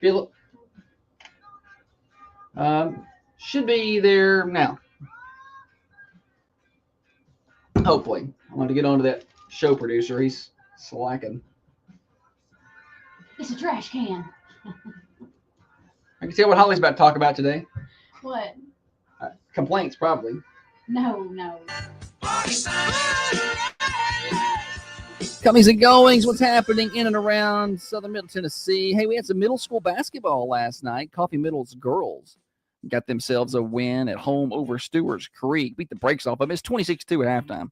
Feel it. Should be there now. Hopefully. I want to get onto that show producer. He's slacking. It's a trash can. I can tell what Holly's about to talk about today. What? Complaints, probably. No. Comings and goings, what's happening in and around Southern Middle Tennessee? Hey, we had some middle school basketball last night. Coffee Middle's girls got themselves a win at home over Stewart's Creek. Beat the brakes off them. It's 26-2 at halftime.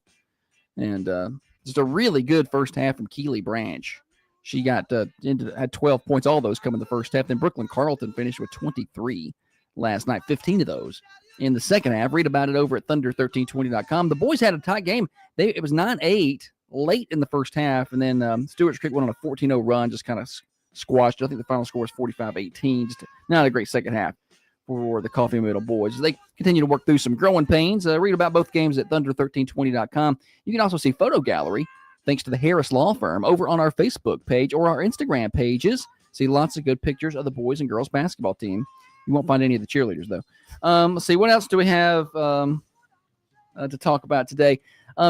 And just a really good first half from Keely Branch. She got had 12 points, all those come in the first half. Then Brooklyn Carlton finished with 23 last night, 15 of those in the second half. Read about it over at thunder1320.com. The boys had a tight game. It was 9-8 late in the first half, and then Stewart's Creek went on a 14-0 run, just kind of squashed. I think the final score was 45-18. Just not a great second half for the Coffee Middle boys. They continue to work through some growing pains. Read about both games at thunder1320.com. You can also see photo gallery, thanks to the Harris Law Firm, over on our Facebook page or our Instagram pages. See lots of good pictures of the boys and girls basketball team. You won't find any of the cheerleaders, though. Let's see. What else do we have to talk about today?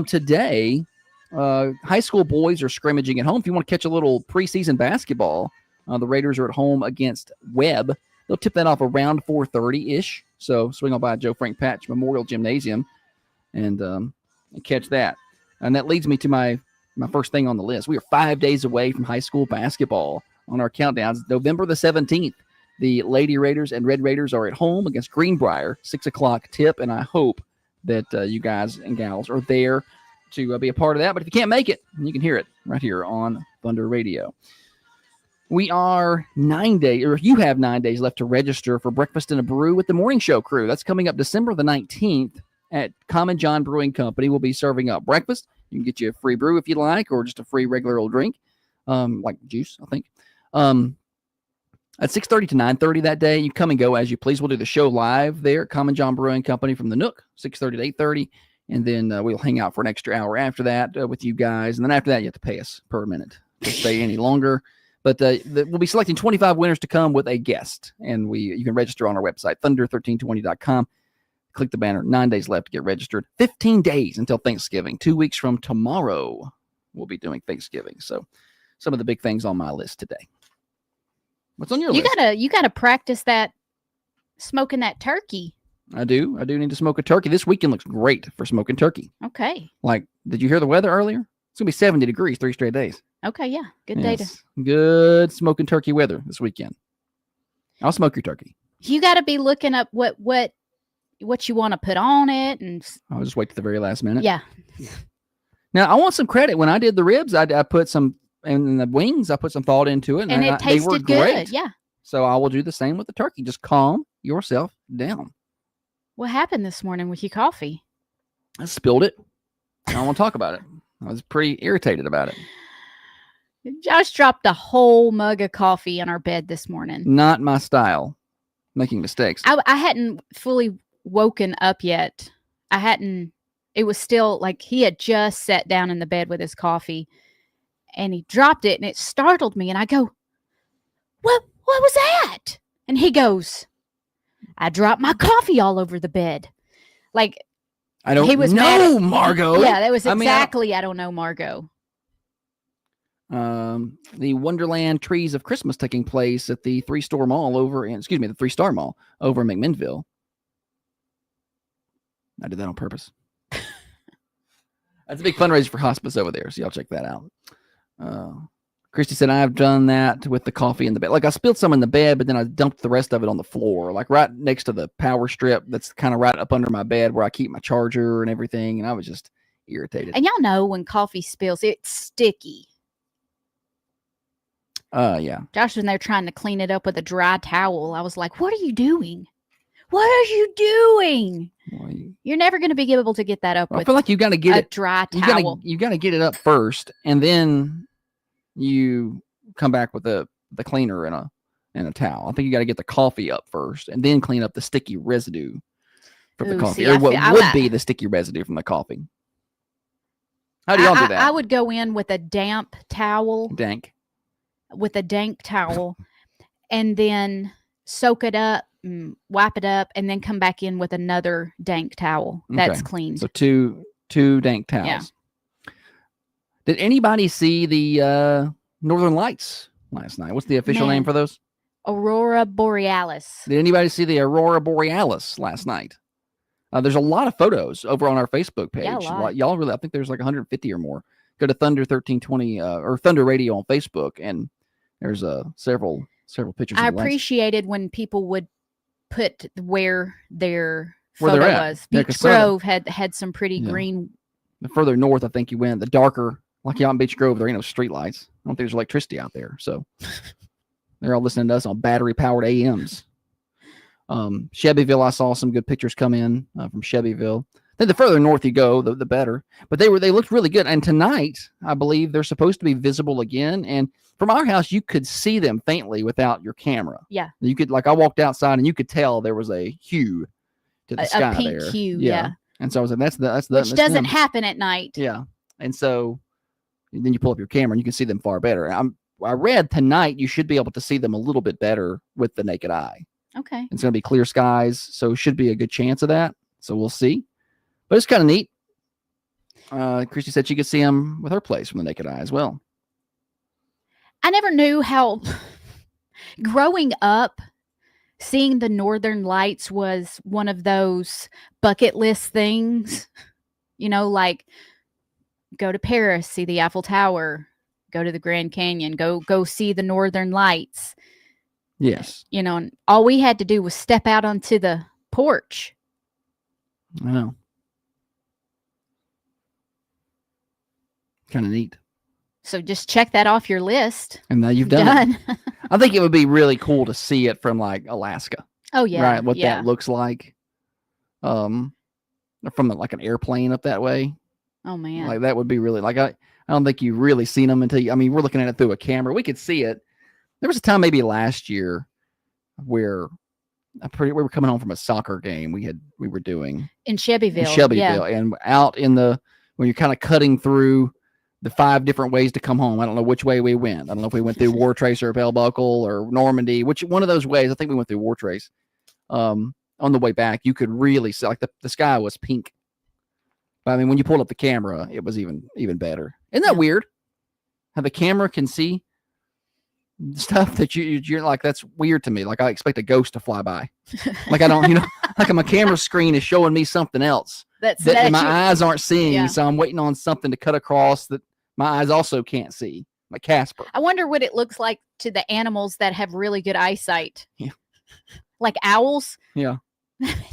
Today, high school boys are scrimmaging at home. If you want to catch a little preseason basketball, the Raiders are at home against Webb. They'll tip that off around 4:30-ish. So swing on by Joe Frank Patch Memorial Gymnasium and catch that. And that leads me to my first thing on the list. We are 5 days away from high school basketball on our countdowns. November the 17th, the Lady Raiders and Red Raiders are at home against Greenbrier, 6 o'clock tip, and I hope that you guys and gals are there to be a part of that. But if you can't make it, you can hear it right here on Thunder Radio. We are 9 days, or you have 9 days left to register for Breakfast in a Brew with the Morning Show crew. That's coming up December the 19th at Common John Brewing Company. We'll be serving up breakfast. You can get you a free brew if you like, or just a free regular old drink, like juice, I think. At 6:30 to 9:30 that day, you come and go as you please. We'll do the show live there at Common John Brewing Company from the Nook, 6:30 to 8:30. And then we'll hang out for an extra hour after that with you guys. And then after that, you have to pay us per minute to stay any longer. But we'll be selecting 25 winners to come with a guest. And you can register on our website, thunder1320.com. Click the banner. 9 days left to get registered. 15 days until Thanksgiving. 2 weeks from tomorrow, we'll be doing Thanksgiving. So some of the big things on my list today. What's on your list? You gotta practice that smoking that turkey. I do need to smoke a turkey. This weekend looks great for smoking turkey. Okay. Like, did you hear the weather earlier? It's going to be 70 degrees 3 straight days. Okay, yeah. Good day to... Good smoking turkey weather this weekend. I'll smoke your turkey. You got to be looking up what you want to put on it. And I'll just wait to the very last minute. Yeah. Now, I want some credit. When I did the ribs, I put some, and the wings, I put some thought into it. And it tasted they were good. Great. Yeah. So I will do the same with the turkey. Just calm yourself down. What happened this morning with your coffee? I spilled it. I don't want to talk about it. I was pretty irritated about it. Josh dropped a whole mug of coffee on our bed this morning. Not my style. Making mistakes. I hadn't fully woken up yet. It was still like he had just sat down in the bed with his coffee and he dropped it and it startled me. And I go, what was that? And he goes, I dropped my coffee all over the bed. Like, I don't know, Margot. Yeah, that was exactly, I don't know, Margot. The Wonderland Trees of Christmas taking place at the the 3-Star Mall over in McMinnville. I did that on purpose. That's a big fundraiser for hospice over there, so y'all check that out. Christy said, I've done that with the coffee in the bed. Like, I spilled some in the bed, but then I dumped the rest of it on the floor, like right next to the power strip that's kind of right up under my bed where I keep my charger and everything, and I was just irritated. And y'all know when coffee spills, it's sticky. Yeah. Josh was in there trying to clean it up with a dry towel. I was like, what are you doing? What are you doing? Well, you're never going to be able to get that up with I feel like you got to get a dry towel. You got to get it up first, and then you come back with the cleaner and a towel. I think you got to get the coffee up first and then clean up the sticky residue from the coffee. Or what would be the sticky residue from the coffee. How do y'all do that? I would go in with a damp towel. Dank. With a dank towel and then soak it up, wipe it up, and then come back in with another dank towel that's Okay. cleaned. So two dank towels. Yeah. Did anybody see the Northern Lights last night? What's the official name Man. for those? Aurora Borealis. Did anybody see the Aurora Borealis last night? There's a lot of photos over on our Facebook page. Yeah, a lot. Y'all really, I think there's like 150 or more. Go to Thunder 1320 or Thunder Radio on Facebook, and there's several pictures. I of the lights. appreciated when people would put where their Where photo they're at. was. Yeah, Beach 'cause some of them- Grove had some pretty Yeah. green. The further north, I think you went, the darker. Like out in Beach Grove, there ain't no street lights. I don't think there's electricity out there, so they're all listening to us on battery-powered AMs. Shelbyville, I saw some good pictures come in from Shelbyville. Then the further north you go, the better. But they looked really good. And tonight, I believe they're supposed to be visible again. And from our house, you could see them faintly without your camera. Yeah. You could, like, I walked outside and you could tell there was a hue to the sky A pink there. hue, yeah. And so I was like, that's Which doesn't them. happen at night. Yeah. And so then you pull up your camera and you can see them far better. I read tonight you should be able to see them a little bit better with the naked eye. Okay. It's going to be clear skies, so should be a good chance of that. So we'll see. But it's kind of neat. Christy said she could see them with her place from the naked eye as well. I never knew how growing up, seeing the Northern Lights was one of those bucket list things. You know, like go to Paris, see the Eiffel Tower, go to the Grand Canyon, go see the Northern Lights. Yes. You know, and all we had to do was step out onto the porch. I know. Kind of neat. So just check that off your list. And now you've done it. Done. I think it would be really cool to see it from like Alaska. Oh yeah. Right. What yeah. that looks like. From like an airplane up that way. Oh man. Like that would be really like I don't think you've really seen them until you, I mean, we're looking at it through a camera. We could see it. There was a time maybe last year where we were coming home from a soccer game we were doing in Shelbyville. in Shelbyville, Yeah. and out in when you're kind of cutting through the 5 different ways to come home. I don't know which way we went. I don't know if we went through War Trace or Bell Buckle or Normandy, which one of those ways. I think we went through War Trace. On the way back, you could really see like the sky was pink. But I mean, when you pulled up the camera, it was even better. Isn't that weird? How the camera can see stuff that you're like, that's weird to me. Like I expect a ghost to fly by. Like I don't, like my camera screen is showing me something else that my eyes aren't seeing. Yeah. So I'm waiting on something to cut across that my eyes also can't see. Like Casper. I wonder what it looks like to the animals that have really good eyesight. Yeah. Like owls. Yeah.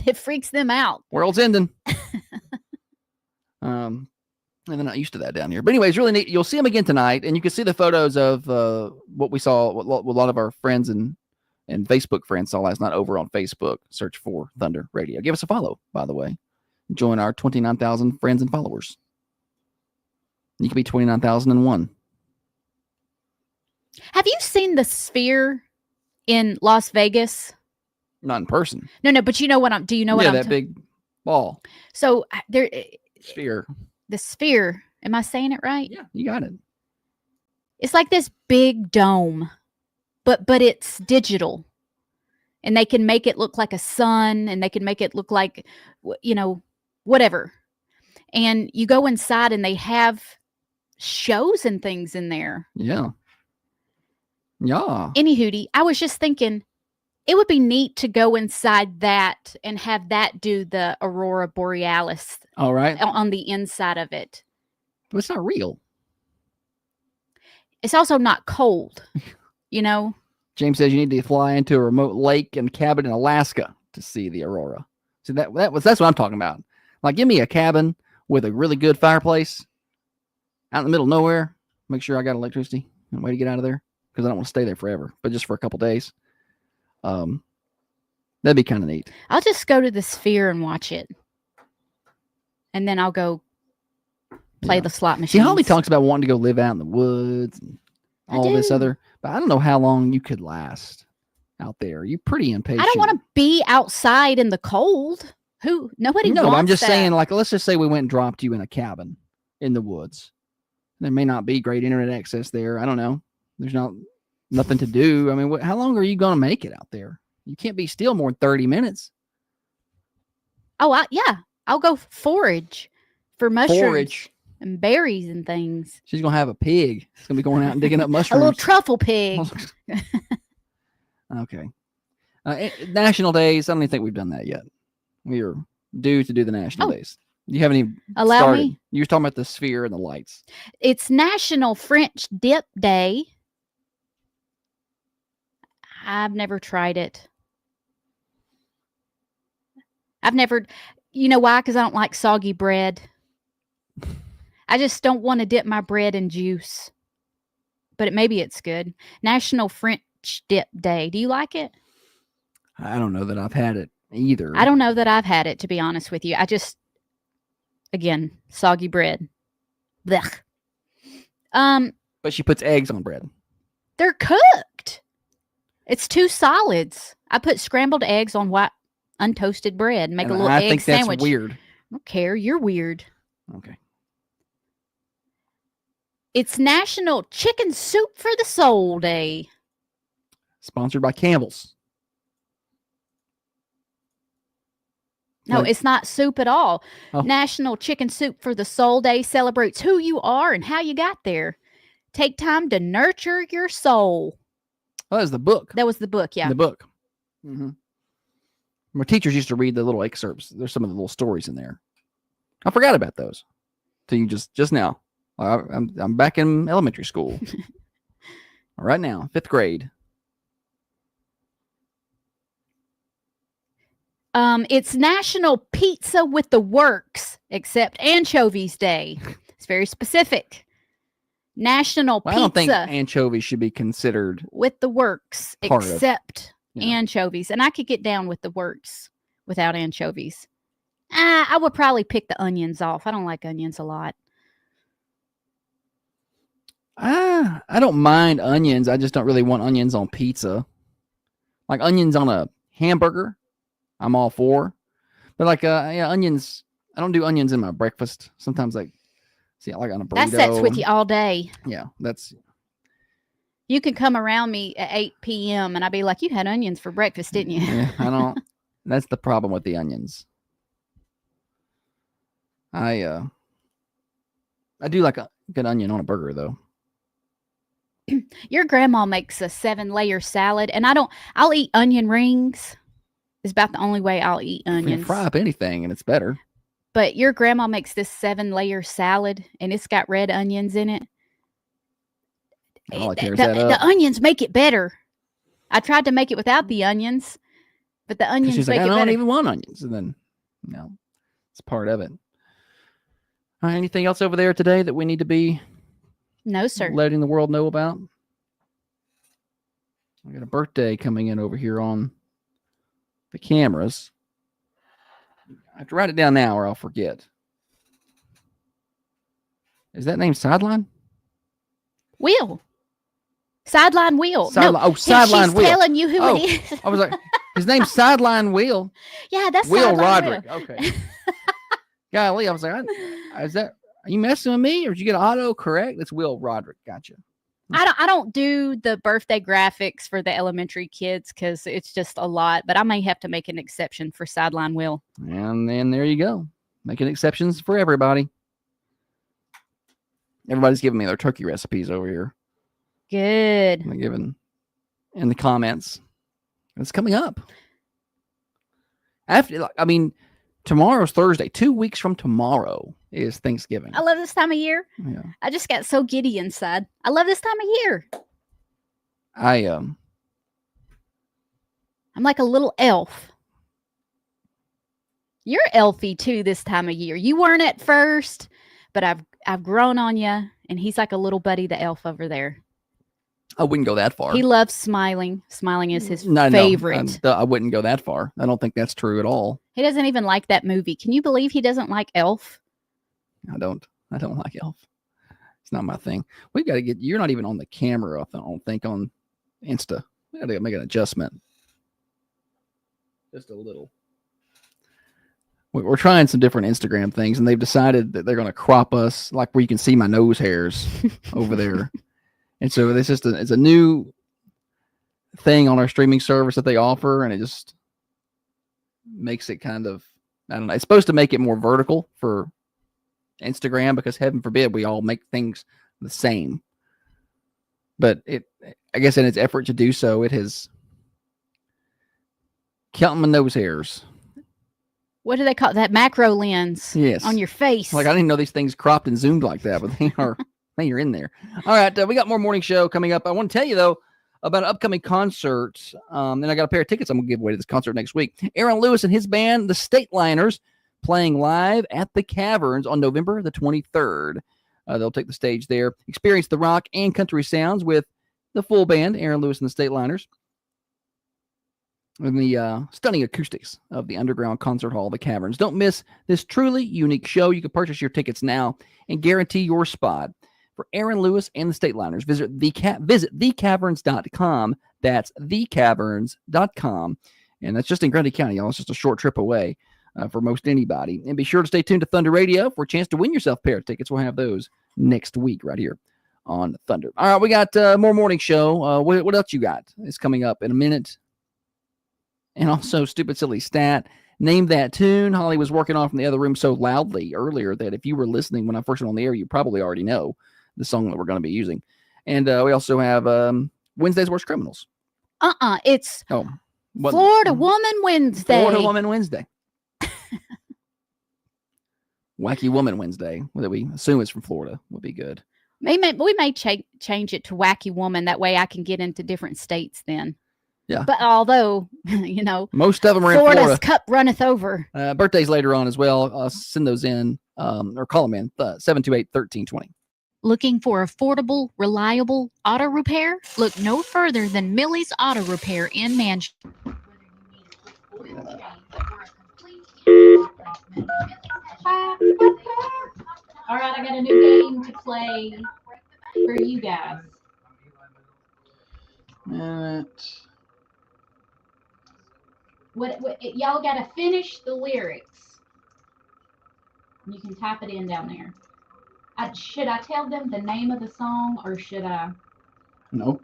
It freaks them out. World's ending. And they're not used to that down here. But anyways, really neat. You'll see them again tonight, and you can see the photos of what we saw, what a lot of our friends and Facebook friends saw last night over on Facebook. Search for Thunder Radio. Give us a follow, by the way. Join our 29,000 friends and followers. You can be 29,001. Have you seen the Sphere in Las Vegas? Not in person. No, but you know what do you know what yeah, I'm that big ball. So there Sphere. the Sphere, am I saying it right? Yeah, you got it. It's like this big dome, but it's digital. And they can make it look like a sun, and they can make it look like, whatever. And you go inside and they have shows and things in there. Yeah. Yeah. Any hootie, I was just thinking it would be neat to go inside that and have that do the Aurora Borealis All right. on the inside of it. But it's not real. It's also not cold, James says you need to fly into a remote lake and cabin in Alaska to see the aurora. So that's what I'm talking about. Like, give me a cabin with a really good fireplace out in the middle of nowhere. Make sure I got electricity and way to get out of there, because I don't want to stay there forever, but just for a couple days. That'd be kind of neat. I'll just go to the Sphere and watch it. And then I'll go play the slot machine. See, Holly talks about wanting to go live out in the woods and all this other, but I don't know how long you could last out there. You're pretty impatient. I don't want to be outside in the cold. Nobody No, wants I'm just that. saying, like, let's just say we went and dropped you in a cabin in the woods. There may not be great internet access there. I don't know. There's not nothing to do. I mean, how long are you going to make it out there? You can't be still more than 30 minutes. Oh, yeah. I'll go forage for mushrooms Forage. and berries and things. She's going to have a pig. It's going to be going out and digging up A mushrooms. little truffle pig. Okay. National days. I don't even think we've done that yet. We are due to do the national days. Do you have any Allow started? me. You were talking about the sphere and the lights. It's National French Dip Day. I've never tried it. I've never, you know why? Because I don't like soggy bread. I just don't want to dip my bread in juice. But maybe it's good. National French Dip Day. Do you like it? I don't know that I've had it either. I don't know that I've had it, to be honest with you. I just, again, soggy bread. Blech. But she puts eggs on bread. They're cooked. It's 2 solids. I put scrambled eggs on white untoasted bread. Make And a little I egg think sandwich. that's weird. I don't care. You're weird. Okay. It's National Chicken Soup for the Soul Day. Sponsored by Campbell's. No, Like- it's not soup at all. Oh. National Chicken Soup for the Soul Day celebrates who you are and how you got there. Take time to nurture your soul. Oh, that's the book. That was the book, yeah. The book. Mm-hmm. My teachers used to read the little excerpts. There's some of the little stories in there. I forgot about those. So you just now. I'm back in elementary school. Right now, 5th grade. It's National Pizza with the Works, except Anchovies Day. It's very specific. National Well, I don't think Pizza anchovies should be considered. with the Works, part of, except yeah. anchovies. And I could get down with the Works without anchovies. I would probably pick the onions off. I don't like onions a lot. I don't mind onions. I just don't really want onions on pizza. Like onions on a hamburger, I'm all for. But like onions, I don't do onions in my breakfast. Sometimes like like on a burrito. That sets with you all day. Yeah, that's You can come around me at 8 p.m. and I'd be like, you had onions for breakfast, didn't you? yeah, I don't. That's the problem with the onions. I do like a good onion on a burger though. Your grandma makes a 7-layer salad, and I'll eat onion rings. It's about the only way I'll eat You can onions. fry up anything and it's better. But your grandma makes this 7-layer salad, and it's got red onions in it. Oh, it tears the, that up. the onions make it better. I tried to make it without the onions, but the 'Cause onions she's make like, I it don't better. even want onions. And then, it's part of it. Anything else over there today that we need to be No, sir. letting the world know about? I got a birthday coming in over here on the cameras. I have to write it down now or I'll forget. Is that name Sideline? Will. Sideline Will. Sideline. Oh, No, Sideline she's Will. telling you who Oh. it is. I was like, his name's Sideline Will. Yeah, that's Will Sideline Roderick. Okay. Golly, I was like, are you messing with me or did you get auto correct? It's Will Roderick. Gotcha. I don't do the birthday graphics for the elementary kids because it's just a lot, but I may have to make an exception for Sideline Will. And then there you go. Making exceptions for everybody. Everybody's giving me their turkey recipes over here. Good. They're giving in the comments. It's coming up. Tomorrow's Thursday. 2 weeks from tomorrow is Thanksgiving. I love this time of year. Yeah. I just got so giddy inside. I love this time of year. I'm I'm like a little elf. You're elfy too this time of year. You weren't at first, but I've grown on you, and he's like a little Buddy the elf over there. I wouldn't go that far. He loves smiling. Smiling is his No, favorite. I wouldn't go that far. I don't think that's true at all. He doesn't even like that movie. Can you believe he doesn't like Elf? I don't like Elf. It's not my thing. We've got to get. You're not even on the camera. I don't think on Insta. We got to make an adjustment. Just a little. We're trying some different Instagram things, and they've decided that they're going to crop us like where you can see my nose hairs over there. And so it's a new thing on our streaming service that they offer, and it just makes it kind of, I don't know. It's supposed to make it more vertical for Instagram because heaven forbid we all make things the same. But I guess in its effort to do so, it has counting my nose hairs. What do they call that? Macro lens. Yes. On your face. Like I didn't know these things cropped and zoomed like that, but they are in there. All right, we got more morning show coming up. I want to tell you though about an upcoming concert. And I got a pair of tickets I'm gonna give away to this concert next week. Aaron Lewis and his band, the Stateliners, playing live at the Caverns on November the 23rd. They'll take the stage there, experience the rock and country sounds with the full band, Aaron Lewis and the Stateliners, and the stunning acoustics of the underground concert hall, the Caverns. Don't miss this truly unique show. You can purchase your tickets now and guarantee your spot. For Aaron Lewis and the Stateliners, visit thecaverns.com. That's thecaverns.com. And that's just in Grundy County, y'all. It's just a short trip away for most anybody. And be sure to stay tuned to Thunder Radio for a chance to win yourself a pair of tickets. We'll have those next week right here on Thunder. All right, we got more morning show. What else you got? It's coming up in a minute. And also, stupid, silly stat. Name that tune. Holly was working on from the other room so loudly earlier that if you were listening when I first went on the air, you probably already know the song that we're going to be using. And we also have Wednesday's Worst Criminals. It's Florida Woman Wednesday. Florida Woman Wednesday. Wacky Woman Wednesday, that we assume is from Florida, would be good. We may change it to Wacky Woman. That way I can get into different states then. Yeah. But although, most of them are in Florida's Florida. cup runneth over. Birthdays later on as well. Send those in or call them in 728-1320. Looking for affordable, reliable auto repair? Look no further than Millie's Auto Repair in Manchester. All right, I got a new game to play for you guys. What y'all got to finish the lyrics. You can type it in down there. Should I tell them the name of the song or should I? No.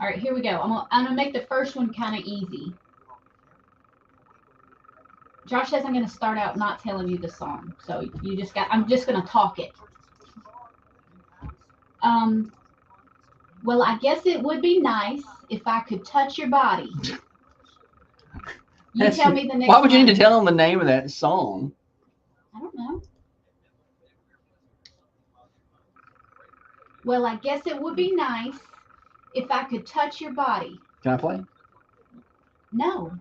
All right, here we go. I'm gonna make the first one kind of easy. Josh says I'm gonna start out not telling you the song, so I'm just gonna talk it. Well, I guess it would be nice if I could touch your body. You tell me the next. Why would you need to tell them the name of that song? I don't know. Well, I guess it would be nice if I could touch your body. Can I play? No.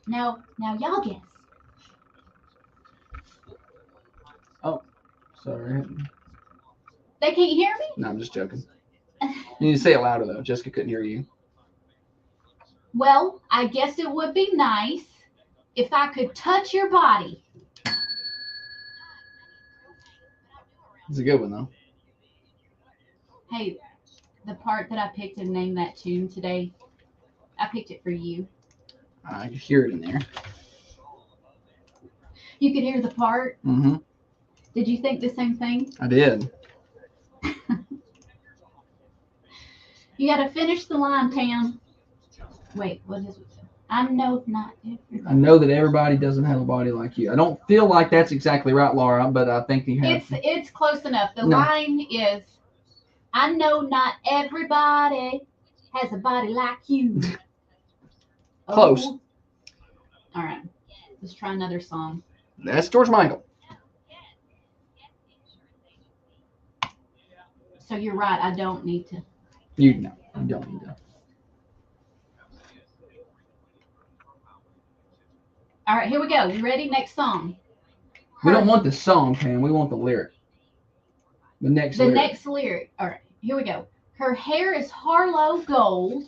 Now y'all guess. Oh, sorry. They can't hear me? No, I'm just joking. You need to say it louder though. Jessica couldn't hear you. Well, I guess it would be nice if I could touch your body. It's a good one though. Hey, the part that I picked to name that tune today, I picked it for you. I could hear it in there. You could hear the part? Mm-hmm. Did you think the same thing? I did. You got to finish the line, Tam. Wait, what is it? I know not everybody. I know that everybody doesn't have a body like you. I don't feel like that's exactly right, Laura, but I think you have. It's close enough. The line is, I know not everybody has a body like you. Close. Oh. All right. Let's try another song. That's George Michael. So you're right. I don't need to. You don't need to. All right, here we go. You ready? Next song. We don't want the song, Pam. We want the lyric. The next lyric. All right, here we go. Her hair is Harlow gold.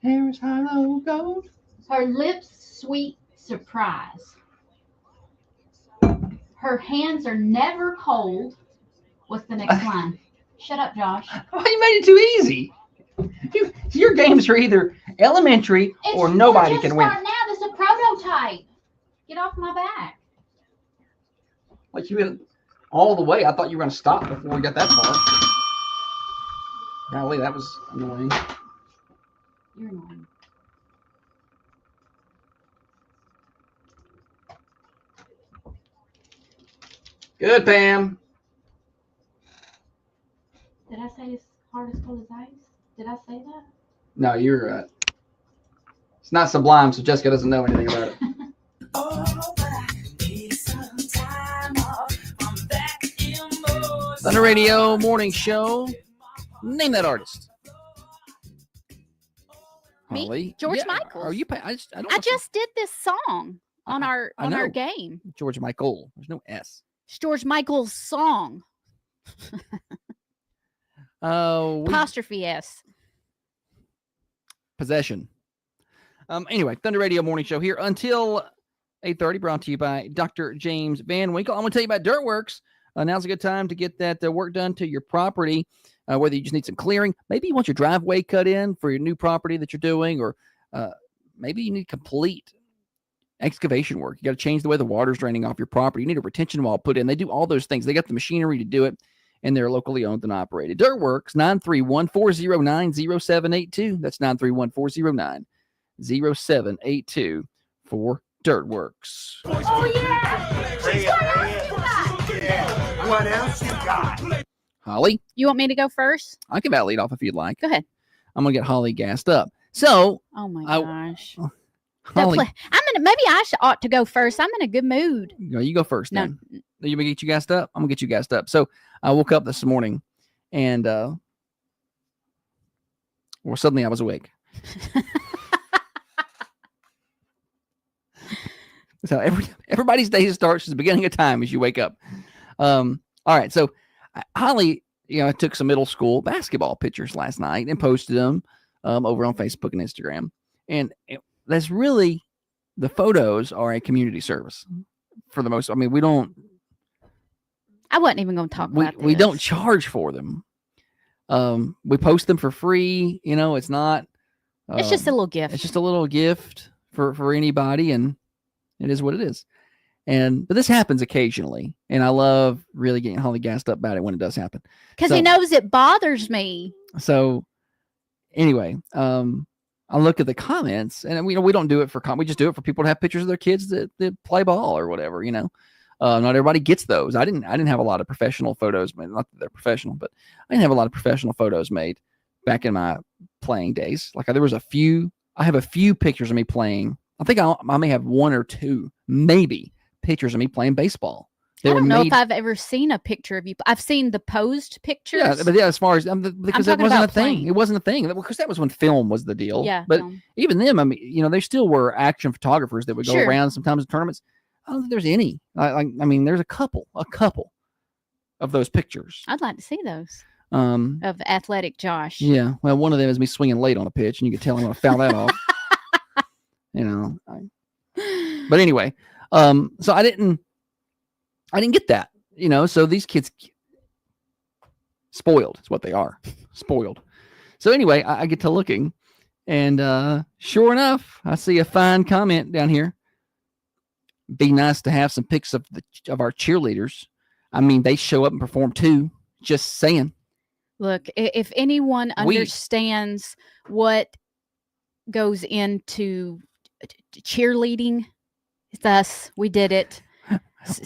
Hair is Harlow gold. Her lips sweet surprise. Her hands are never cold. What's the next line? Shut up, Josh. Oh, you made it too easy. Your games are either elementary or nobody can win. Now this is a prototype. Get off my back. Like you went all the way. I thought you were going to stop before we got that far. Golly, that was annoying. You're annoying. Good, Pam. Did I say it's hard as cold as ice? Did I say that? No, you're right. It's not Sublime, so Jessica doesn't know anything about it. Thunder Radio Morning Show. Name that artist. Me? Holly. George Michael. Are you? I just did this song on our game. George Michael. There's no S. It's George Michael's song. Apostrophe S. Possession. Anyway, Thunder Radio Morning Show here until 8:30, brought to you by Dr. James Van Winkle. I'm going to tell you about Dirtworks. Now's a good time to get that work done to your property, whether you just need some clearing. Maybe you want your driveway cut in for your new property that you're doing, or maybe you need complete excavation work. You got to change the way the water's draining off your property. You need a retention wall put in. They do all those things. They got the machinery to do it, and they're locally owned and operated. Dirtworks, 931-409-0782. That's 931-409-0782 for Dirtworks. Oh, yeah! What else you got? Holly? You want me to go first? I can about lead off if you'd like. Go ahead. I'm going to get Holly gassed up. So. Oh, my gosh. Holly. Maybe I ought to go first. I'm in a good mood. You go first then. No. You going to get you gassed up? I'm going to get you gassed up. So I woke up this morning and suddenly I was awake. So everybody's day starts at the beginning of time as you wake up. All right. So Holly, took some middle school basketball pictures last night and posted them over on Facebook and Instagram. And that's really, the photos are a community service for the most. I mean, I wasn't even going to talk about this. We don't charge for them. We post them for free. It's not. It's just a little gift. It's just a little gift for anybody, and it is what it is. But this happens occasionally, and I love really getting Holly gassed up about it when it does happen. Because he knows it bothers me. So anyway, I look at the comments, and we don't do it for we just do it for people to have pictures of their kids that play ball or whatever. Not everybody gets those. I didn't have a lot of professional photos. Not that they're professional, but I didn't have a lot of professional photos made back in my playing days. Like there was a few. I have a few pictures of me playing. I think I may have one or two, maybe, pictures of me playing baseball. I don't know if I've ever seen a picture of you. I've seen the posed pictures. Yeah, but as far as because that wasn't a thing. It wasn't a thing because that was when film was the deal. Yeah. But even them, I mean, they still were action photographers that would go around sometimes in tournaments. I don't think there's any. I mean, there's a couple of those pictures. I'd like to see those. Of athletic Josh. Yeah. Well, one of them is me swinging late on a pitch, and you could tell I'm going to foul that off. But anyway, so I didn't get that, so these kids spoiled is what they are. Spoiled. So anyway, I get to looking, and sure enough, I see a fine comment down here. Be nice to have some pics of our cheerleaders. I mean, they show up and perform too. Just saying. Look, if anyone understands what goes into cheerleading, it's us. We did it.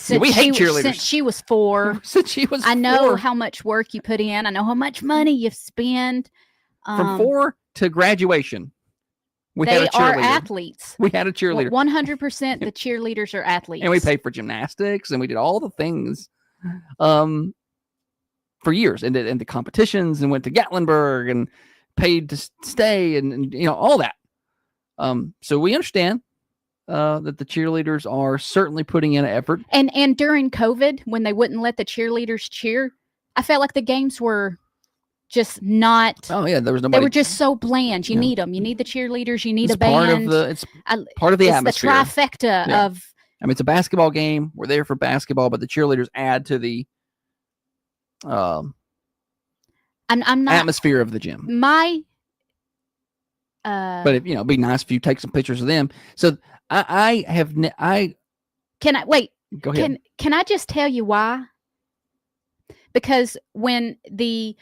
We hate cheerleaders. Since she was 4. I know how much work you put in. I know how much money you spend. From 4 to graduation. They are athletes. We had a cheerleader. 100% the cheerleaders are athletes. And we paid for gymnastics, and we did all the things for years, and the competitions, and went to Gatlinburg and paid to stay, and all that. So we understand that the cheerleaders are certainly putting in an effort. And during COVID, when they wouldn't let the cheerleaders cheer, I felt like the games were just not. Oh yeah, there was nobody. They were just so bland. You need them. You need the cheerleaders. You need a band. It's part of the atmosphere. It's the trifecta of. I mean, it's a basketball game. We're there for basketball, but the cheerleaders add to the I'm not atmosphere of the gym. But it'd be nice if you take some pictures of them. So I can I wait. Go ahead. Can I just tell you why? Because when the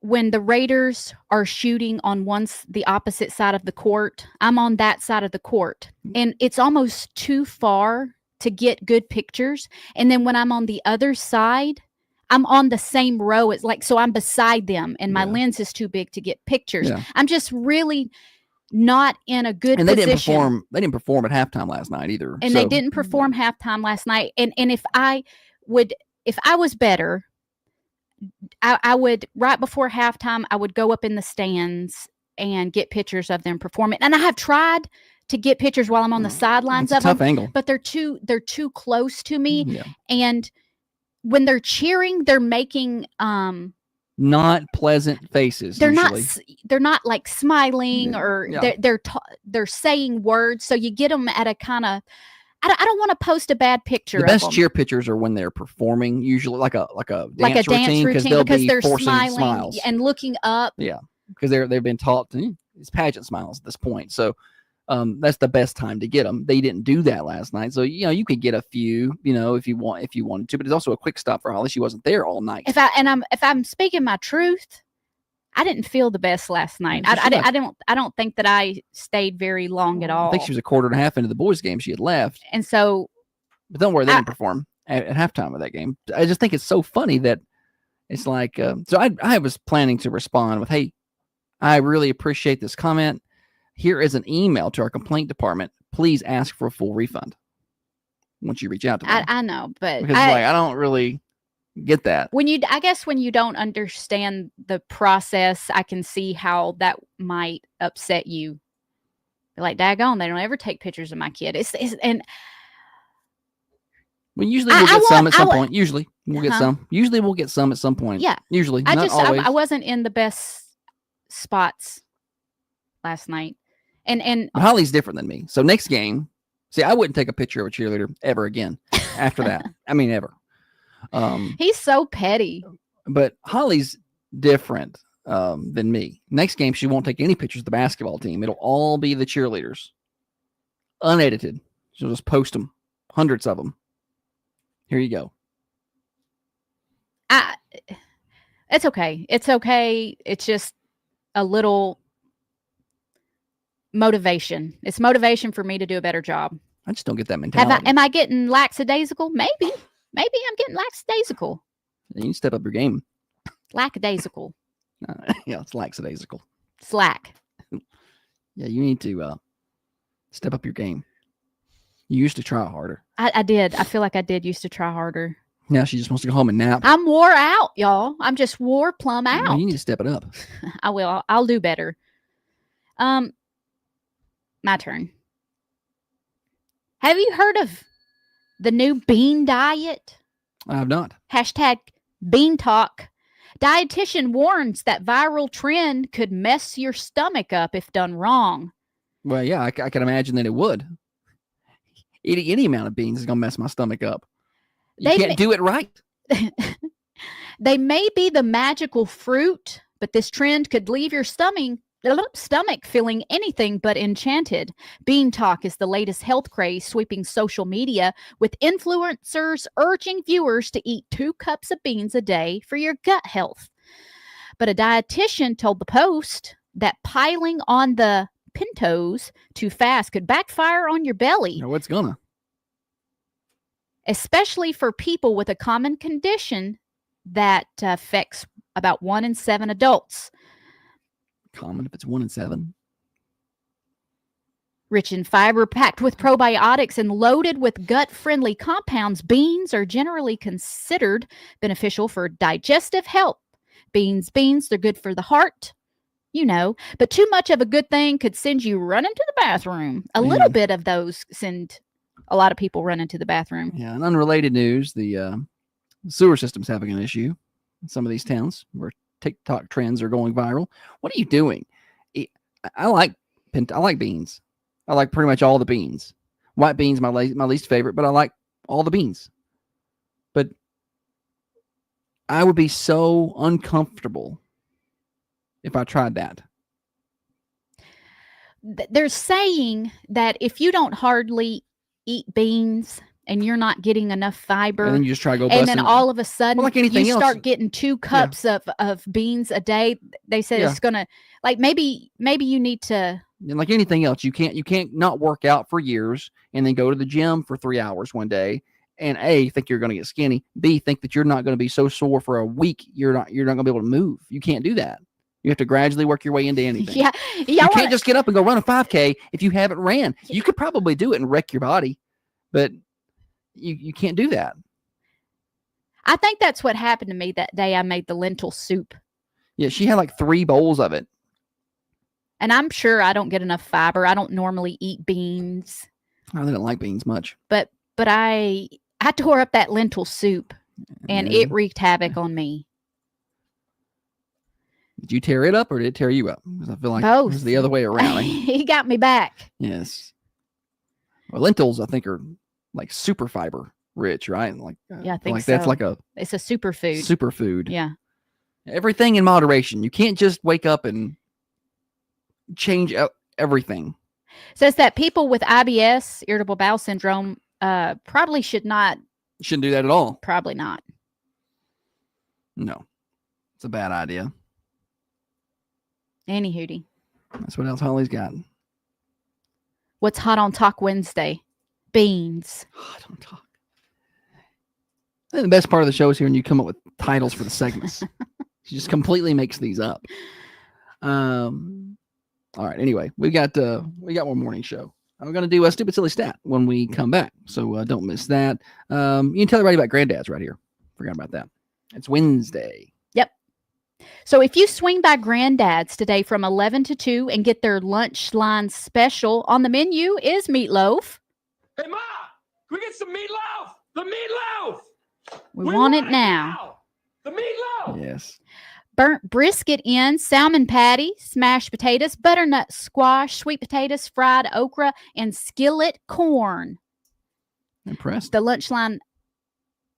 Raiders are shooting on the opposite side of the court, I'm on that side of the court, and it's almost too far to get good pictures. And then when I'm on the other side, I'm on the same row. It's like, so I'm beside them, and my lens is too big to get pictures. Yeah. I'm just really not in a good position. They didn't perform at halftime last night either. And they didn't perform halftime last night. And if I was better, I would, right before halftime, I would go up in the stands and get pictures of them performing. And I have tried to get pictures while I'm on the sidelines of them. Tough angle. But they're too close to me. Yeah. And when they're cheering, they're making not pleasant faces. They're not like smiling or they're saying words. So you get them at a kind of, I don't want to post a bad picture. The best cheer pictures are when they're performing, usually like a dance routine because they're forcing smiles and looking up. Yeah, because they've been taught it's pageant smiles at this point. So that's the best time to get them. They didn't do that last night, so you could get a few, if you wanted to. But it's also a quick stop for Holly. She wasn't there all night. If I'm speaking my truth, I didn't feel the best last night. I don't think that I stayed very long at all. I think she was a quarter and a half into the boys' game. She had left, and so. But don't worry, they didn't perform at halftime of that game. I just think it's so funny that it's like. So I was planning to respond with, "Hey, I really appreciate this comment. Here is an email to our complaint department. Please ask for a full refund." Once you reach out to them, I know, but because I don't really get that. I guess when you don't understand the process, I can see how that might upset you. Like, daggone, they don't ever take pictures of my kid. And well, usually we'll get some at some point. Usually we'll get some. Usually we'll get some at some point. Yeah. Usually, not always. I wasn't in the best spots last night. And Holly's different than me. So next game, see, I wouldn't take a picture of a cheerleader ever again after that. I mean, ever. He's so petty. But Holly's different than me. Next game, she won't take any pictures of the basketball team. It'll all be the cheerleaders, unedited. She'll just post them, hundreds of them. Here you go. It's okay. It's okay. It's just a little motivation. It's motivation for me to do a better job. I just don't get that mentality. Am I getting lackadaisical? Maybe I'm getting lackadaisical. You need to step up your game. Lackadaisical. Yeah, it's lackadaisical. Slack. Yeah, you need to step up your game. You used to try harder. I did. I feel like I did used to try harder. Now she just wants to go home and nap. I'm wore out, y'all. I'm just wore plumb out. Well, you need to step it up. I will. I'll do better. My turn. Have you heard of the new bean diet? I have not. #Bean Talk. Dietitian warns that viral trend could mess your stomach up if done wrong. Well, yeah, I can imagine that it would. Eating any amount of beans is going to mess my stomach up. You can't do it right. They may be the magical fruit, but this trend could leave your stomach feeling anything but enchanted. Bean Talk is the latest health craze sweeping social media, with influencers urging viewers to eat 2 cups of beans a day for your gut health. But a dietitian told the Post that piling on the pintos too fast could backfire on your belly. No, it's gonna. Especially for people with a common condition that affects about 1 in 7 adults. Common if it's 1 in 7. Rich in fiber, packed with probiotics, and loaded with gut-friendly compounds, beans are generally considered beneficial for digestive health. Beans, they're good for the heart, but too much of a good thing could send you running to the bathroom. A little bit of those send a lot of people running to the bathroom. Yeah, and unrelated news, the sewer system's having an issue in some of these towns where TikTok trends are going viral. What are you doing? I like beans. I like pretty much all the beans. White beans, my least favorite, but I like all the beans. But I would be so uncomfortable if I tried that. They're saying that if you don't hardly eat beans and you're not getting enough fiber. And then you just try to go and then all of a sudden like anything you else. start getting 2 cups of beans a day. They said it's gonna, like, maybe you need to. And like anything else, you can't not work out for years and then go to the gym for 3 hours one day and A, think you're going to get skinny, B, think that you're not going to be so sore for a week you're not going to be able to move. You can't do that. You have to gradually work your way into anything. Yeah. You can't just get up and go run a 5K if you haven't ran. You could probably do it and wreck your body, but you can't do that. I think that's what happened to me that day I made the lentil soup. Yeah, she had like 3 bowls of it. And I'm sure I don't get enough fiber. I don't normally eat beans. I didn't like beans much. But I tore up that lentil soup and it wreaked havoc on me. Did you tear it up or did it tear you up? Because I feel like both. It was the other way around. He got me back. Yes. Well, lentils, I think, are like super fiber rich, right? Like, yeah, I think like so. that's like it's a superfood. Superfood. Yeah. Everything in moderation. You can't just wake up and change everything. Says that people with IBS, irritable bowel syndrome, probably shouldn't do that at all. Probably not. No, it's a bad idea. Any hootie. That's what else Holly's got. What's hot on Talk Wednesday? Beans. Hot on Talk. I think the best part of the show is here when you come up with titles for the segments. She just completely makes these up. All right. Anyway, we got one morning show. I'm going to do a stupid silly stat when we come back, so don't miss that. You can tell everybody about Granddad's right here. Forgot about that. It's Wednesday. Yep. So if you swing by Granddad's today from 11 to 2 and get their lunch line special, on the menu is meatloaf. Hey, Ma, can we get some meatloaf? The meatloaf. We want it now. The meatloaf. Yes. Burnt brisket in, salmon patty, smashed potatoes, butternut squash, sweet potatoes, fried okra, and skillet corn. Impressed. The lunch line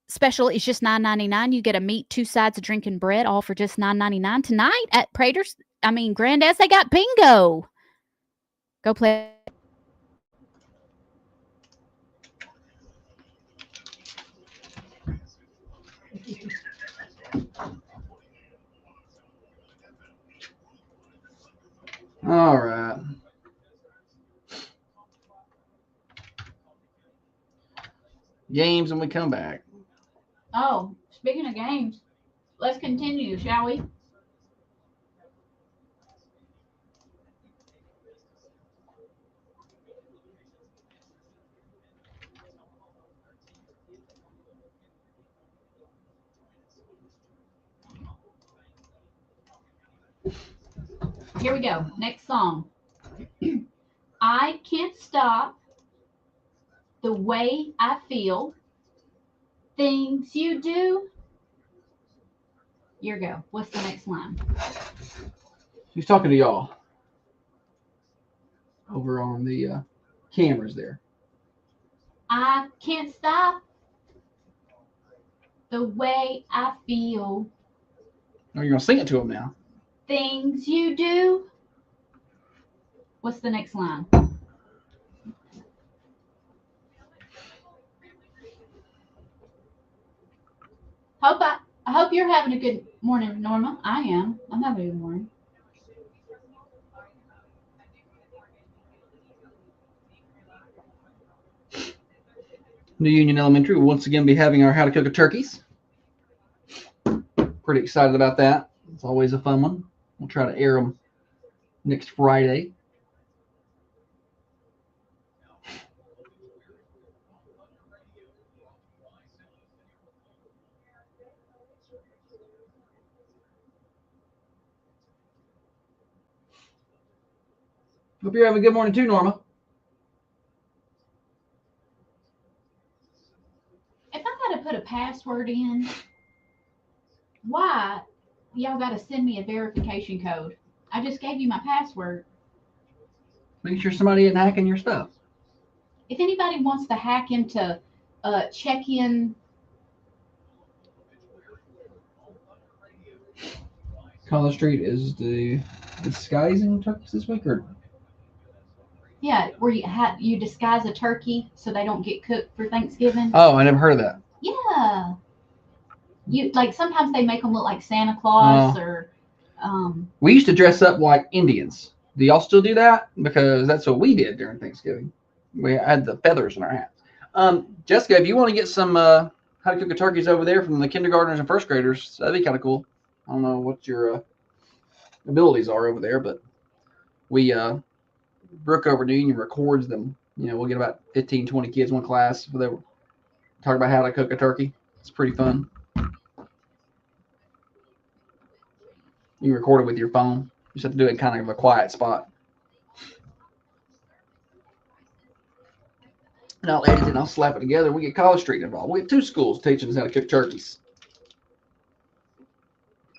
special is just $9.99. You get a meat, 2 sides of drinking bread, all for just $9.99. Tonight at Granddad's, they got bingo. Go play. All right. Games when we come back. Oh, speaking of games, let's continue, shall we? Here we go. Next song. I can't stop the way I feel. Things you do. Here we go. What's the next line? He's talking to y'all over on the cameras there. I can't stop the way I feel. Oh, you're going to sing it to him now. Things you do. What's the next line? I hope you're having a good morning, Norma. I am. I'm having a good morning. New Union Elementary will once again be having our How to Cook a Turkeys. Pretty excited about that. It's always a fun one. We'll try to air them next Friday. Hope you're having a good morning too, Norma. If I got to put a password in, why y'all got to send me a verification code? I just gave you my password. Make sure somebody isn't hacking your stuff. If anybody wants to hack into check-in. College Street is the disguising turkeys this week, or Yeah, where you disguise a turkey so they don't get cooked for Thanksgiving. Oh, I never heard of that. Yeah. You like sometimes they make them look like Santa Claus or. We used to dress up like Indians. Do y'all still do that? Because that's what we did during Thanksgiving. We had the feathers in our hats. Jessica, if you want to get some how to cook a turkeys over there from the kindergartners and first graders, that'd be kind of cool. I don't know what your abilities are over there, but we Brooke over New Union records them. You know, we'll get about 15, 20 kids in one class. They talk about how to cook a turkey. It's pretty fun. You record it with your phone. You just have to do it in kind of a quiet spot. And I'll edit it and I'll slap it together. We get College Street involved. We have 2 schools teaching us how to cook turkeys.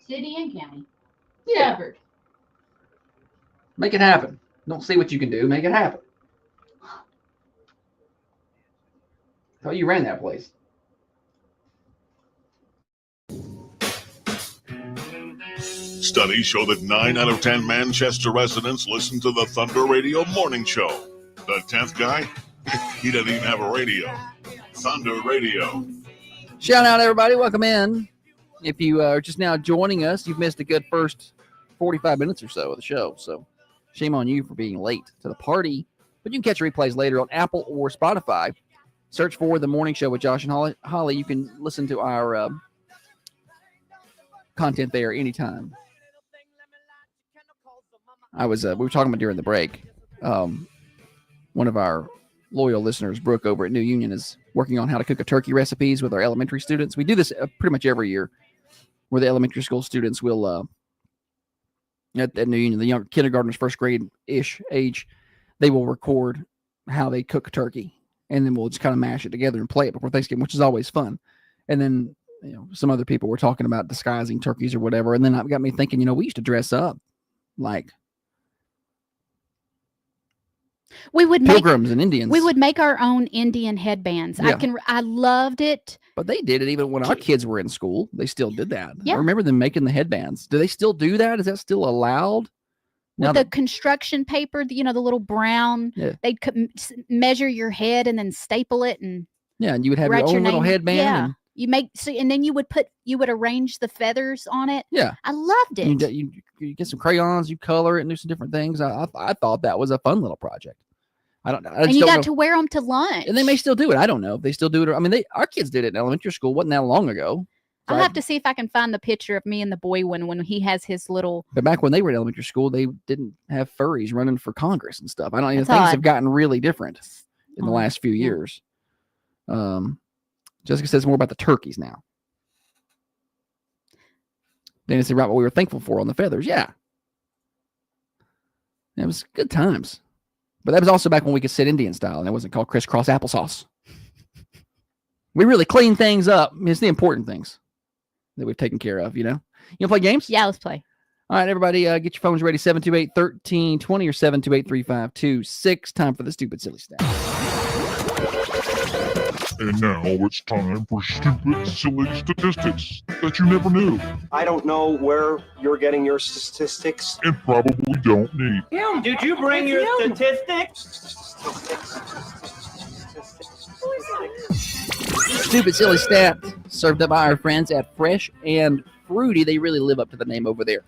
City and county. Yeah. Covered. Make it happen. Don't see what you can do. Make it happen. How you ran that place. Studies show that 9 out of 10 Manchester residents listen to the Thunder Radio Morning Show. The 10th guy? He doesn't even have a radio. Thunder Radio. Shout out, everybody. Welcome in. If you are just now joining us, you've missed a good first 45 minutes or so of the show. So shame on you for being late to the party. But you can catch replays later on Apple or Spotify. Search for The Morning Show with Josh and Holly. You can listen to our content there anytime. We were talking about during the break. One of our loyal listeners, Brooke over at New Union, is working on how to cook a turkey recipes with our elementary students. We do this pretty much every year, where the elementary school students will, at New Union, the young kindergartners, first grade-ish age, they will record how they cook a turkey, and then we'll just kind of mash it together and play it before Thanksgiving, which is always fun. And then, some other people were talking about disguising turkeys or whatever, and then it got me thinking, we used to dress up like we would pilgrims and Indians. We would make our own Indian headbands. Yeah. I loved it. But they did it even when our kids were in school. They still did that. Yeah. I remember them making the headbands. Do they still do that? Is that still allowed? With the construction paper, the little brown, they'd measure your head and then staple it and and you would have your own little headband. Yeah. And then you would arrange the feathers on it. Yeah. I loved it. You get some crayons, you color it and do some different things. I thought that was a fun little project. And you got to wear them to lunch. And they may still do it. I don't know if they still do it. I mean, our kids did it in elementary school. Wasn't that long ago. So I'll have to see if I can find the picture of me and the boy when he has his little. But back when they were in elementary school, they didn't have furries running for Congress and stuff. I don't even That's things odd. have gotten really different in the last few years. Jessica says more about the turkeys now. Then it's about what we were thankful for on the feathers. Yeah. It was good times. But that was also back when we could sit Indian style and it wasn't called crisscross applesauce. We really clean things up. I mean, it's the important things that we've taken care of, You want to play games? Yeah, let's play. All right, everybody, get your phones ready. 728-1320 or 728-3526. Time for the stupid, silly stat. And now it's time for stupid, silly statistics that you never knew I don't know where you're getting your statistics. and probably don't need. Kim, did you bring your statistics? Stupid, silly stat served up by our friends at Fresh and Fruity. They really live up to the name over there.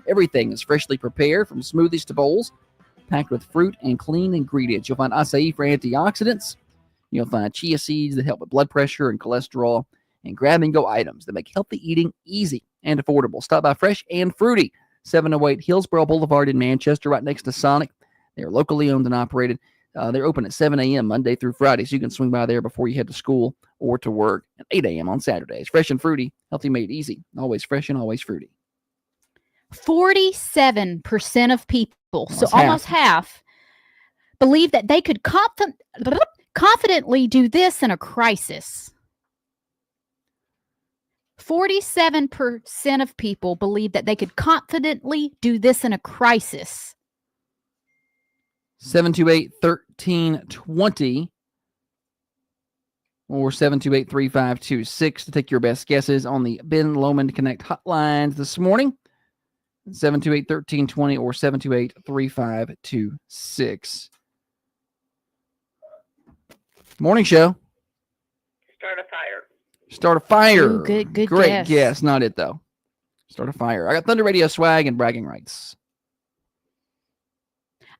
Everything is freshly prepared, from smoothies to bowls, packed with fruit and clean ingredients. You'll find acai for antioxidants. You'll find chia seeds that help with blood pressure and cholesterol, and grab-and-go items that make healthy eating easy and affordable. Stop by Fresh and Fruity, 708 Hillsborough Boulevard in Manchester, right next to Sonic. They are locally owned and operated. They're open at 7 a.m. Monday through Friday, so you can swing by there before you head to school or to work, at 8 a.m. on Saturdays. Fresh and Fruity, healthy made easy. Always fresh and always fruity. 47% of people, so almost half, believe that they could confidently do this in a crisis. 47% of people believe that they could confidently do this in a crisis. 728-1320 or 728-3526 to take your best guesses on the Ben Lomond Connect hotlines this morning. 728-1320 or 728-3526. Morning show. Start a fire. Start a fire. Ooh, good Great guess. Not it, though. Start a fire. I got Thunder Radio swag and bragging rights.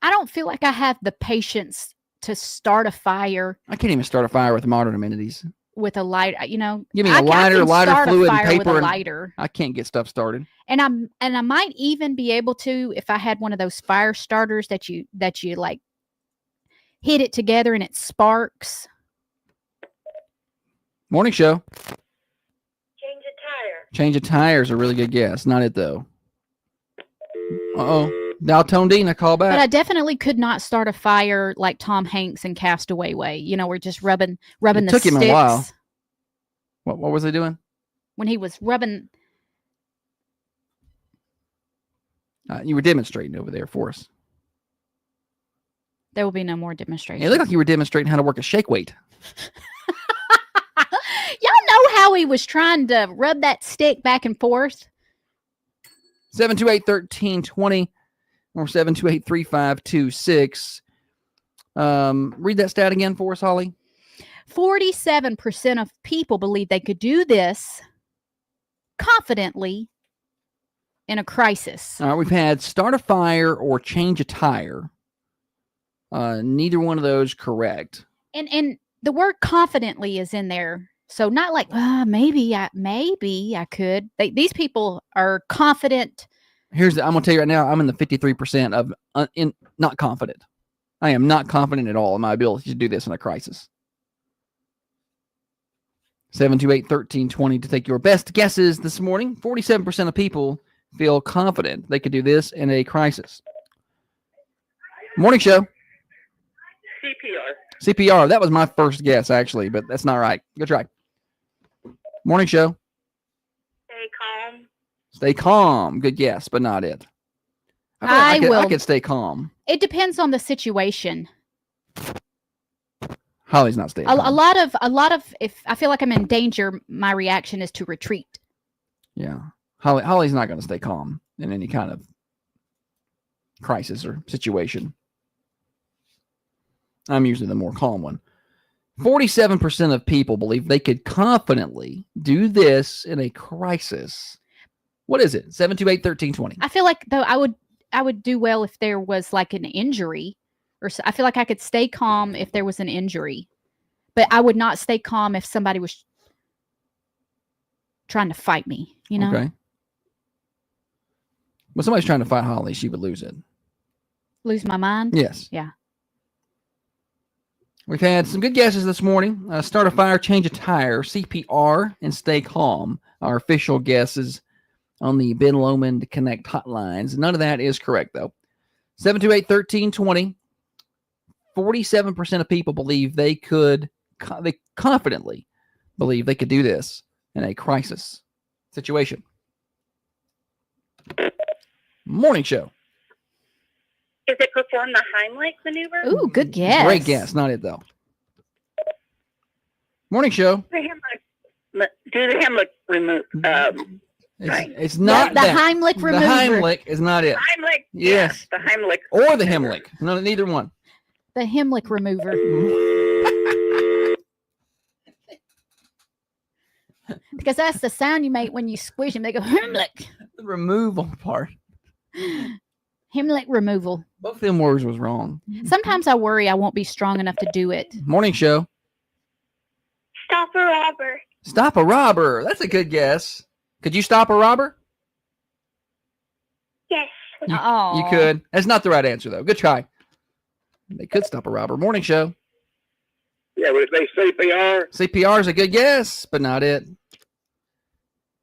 I don't feel like I have the patience to start a fire I can't even start a fire with modern amenities. with a lighter. You know, Give me a I lighter, can lighter start fluid, a and fire with paper, a and lighter, I can't get stuff started. and I might even be able to if I had one of those fire starters that you like hit it together and it sparks. Morning show. Change a tire. Change of tires, a really good guess. Not it, though. Uh-oh. Daltondina, call back. But I definitely could not start a fire like Tom Hanks in Castaway way. You know, we're just rubbing It the took him a sticks. while. What was they doing? When he was rubbing. You were demonstrating over there for us. There will be no more demonstration. It looked like you were demonstrating how to work a shake weight. Y'all know how he was trying to rub that stick back and forth? 728-1320 or 728-3526. Read that stat again for us, Holly. 47% of people believe they could do this confidently in a crisis. All right, we've had start a fire or change a tire. Neither one of those correct. And the word confidently is in there. So not like, maybe I could. These people are confident. I'm going to tell you right now, I'm in the 53% of not confident. I am not confident at all in my ability to do this in a crisis. 728-1320 to take your best guesses this morning. 47% of people feel confident they could do this in a crisis. Morning show. CPR. CPR. That was my first guess, actually, but that's not right. Good try. Morning show. Stay calm. Stay calm. Good guess, but not it. I could stay calm. It depends on the situation. Holly's not staying A calm. lot of if I feel like I'm in danger, my reaction is to retreat. Yeah. Holly's not going to stay calm in any kind of crisis or situation. I'm usually the more calm one. 47% of people believe they could confidently do this in a crisis. What is it? 728-1320. I feel like though I would do well if there was like an injury, or I feel like I could stay calm if there was an injury, but I would not stay calm if somebody was trying to fight me. You know? Okay. When somebody's trying to fight Holly, she would lose it. Lose my mind. Yes. Yeah. We've had some good guesses this morning. Start a fire, change a tire, CPR, and stay calm. Our official guesses on the Ben Lomond Connect hotlines. None of that is correct, though. 728-1320. 47% of people believe they confidently believe they could do this in a crisis situation. Morning show. Is it perform the Heimlich maneuver? Ooh, good guess. Great guess. Not it, though. Morning show. Do the Heimlich remove. It's not the that. Heimlich remover. The Heimlich is not it. Heimlich. Yes. The Heimlich. Or the Heimlich. No, neither one. The Heimlich remover. Because that's the sound you make when you squish them. They go Heimlich. The removal part. Heimlich removal. Both of them words was wrong. Sometimes I worry I won't be strong enough to do it. Morning show. Stop a robber. Stop a robber. That's a good guess. Could you stop a robber? Yes. You could. That's not the right answer, though. Good try. They could stop a robber. Morning show. Yeah, would it say CPR? CPR is a good guess, but not it.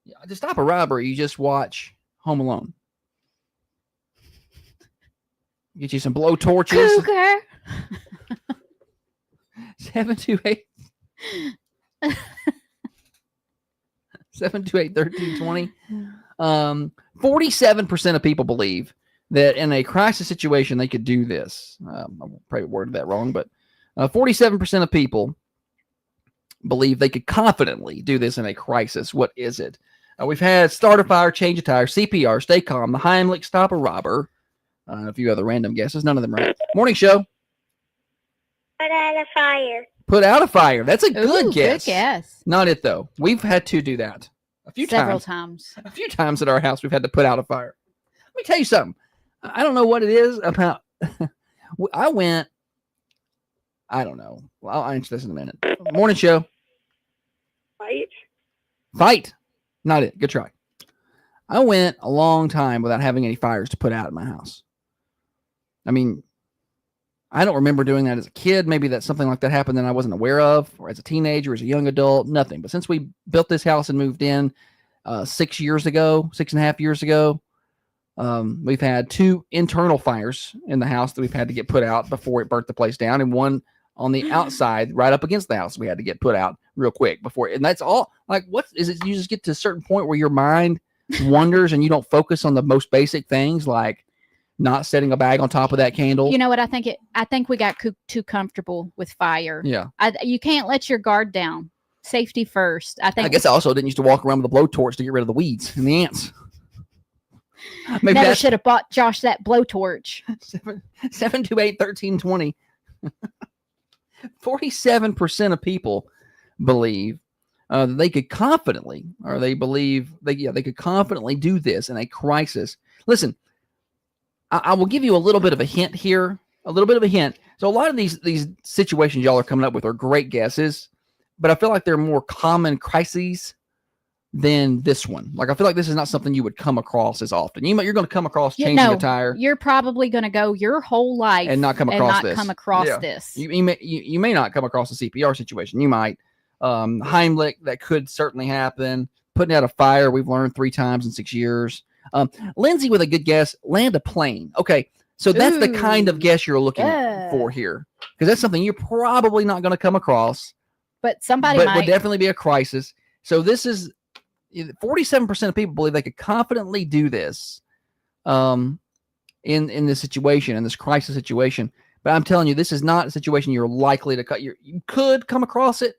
Yeah, to stop a robber, you just watch Home Alone. Get you some blow torches. Cougar. 728. 728-1320. 47% of people believe that in a crisis situation they could do this. I probably worded that wrong, but 47% of people believe they could confidently do this in a crisis. What is it? We've had start a fire, change a tire, CPR, stay calm, the Heimlich, stop a robber, a few other random guesses. None of them right. Morning show. Put out a fire. Put out a fire. That's a good Ooh, guess. Good guess. Not it though. We've had to do that a few Several times. times. A few times at our house, we've had to put out a fire. Let me tell you something. I don't know what it is about. I don't know. Well, I'll answer this in a minute. Morning show. Fight. Not it. Good try. I went a long time without having any fires to put out at my house. I mean, I don't remember doing that as a kid. Maybe that's something like that happened that I wasn't aware of, or as a teenager, as a young adult, nothing. But since we built this house and moved in 6.5 years ago, we've had 2 internal fires in the house that we've had to get put out before it burnt the place down, and one on the outside right up against the house we had to get put out real quick before. And that's all. Like, what is it? You just get to a certain point where your mind wanders and you don't focus on the most basic things, like not setting a bag on top of that candle. You know what? I think we got too comfortable with fire. Yeah. You can't let your guard down. Safety first. I guess I also didn't used to walk around with a blowtorch to get rid of the weeds and the ants. Maybe never should have bought Josh that blowtorch. 728-1320. 47% of people believe that they could confidently, or they believe they could confidently do this in a crisis. Listen, I will give you a little bit of a hint here. A little bit of a hint. So a lot of these situations y'all are coming up with are great guesses, but I feel like they're more common crises than this one. Like, I feel like this is not something you would come across as often. You're going to come across changing a tire. You're probably going to go your whole life and not come across this. You may not come across a CPR situation. You might. Heimlich, that could certainly happen. Putting out a fire, we've learned 3 times in 6 years. Lindsay with a good guess, land a plane. Okay, so that's the kind of guess you're looking for here, because that's something you're probably not going to come across. But somebody but might. Would definitely be a crisis. So this is 47% of people believe they could confidently do this in this situation, in this crisis situation. But I'm telling you, this is not a situation you're likely to cut. You could come across it.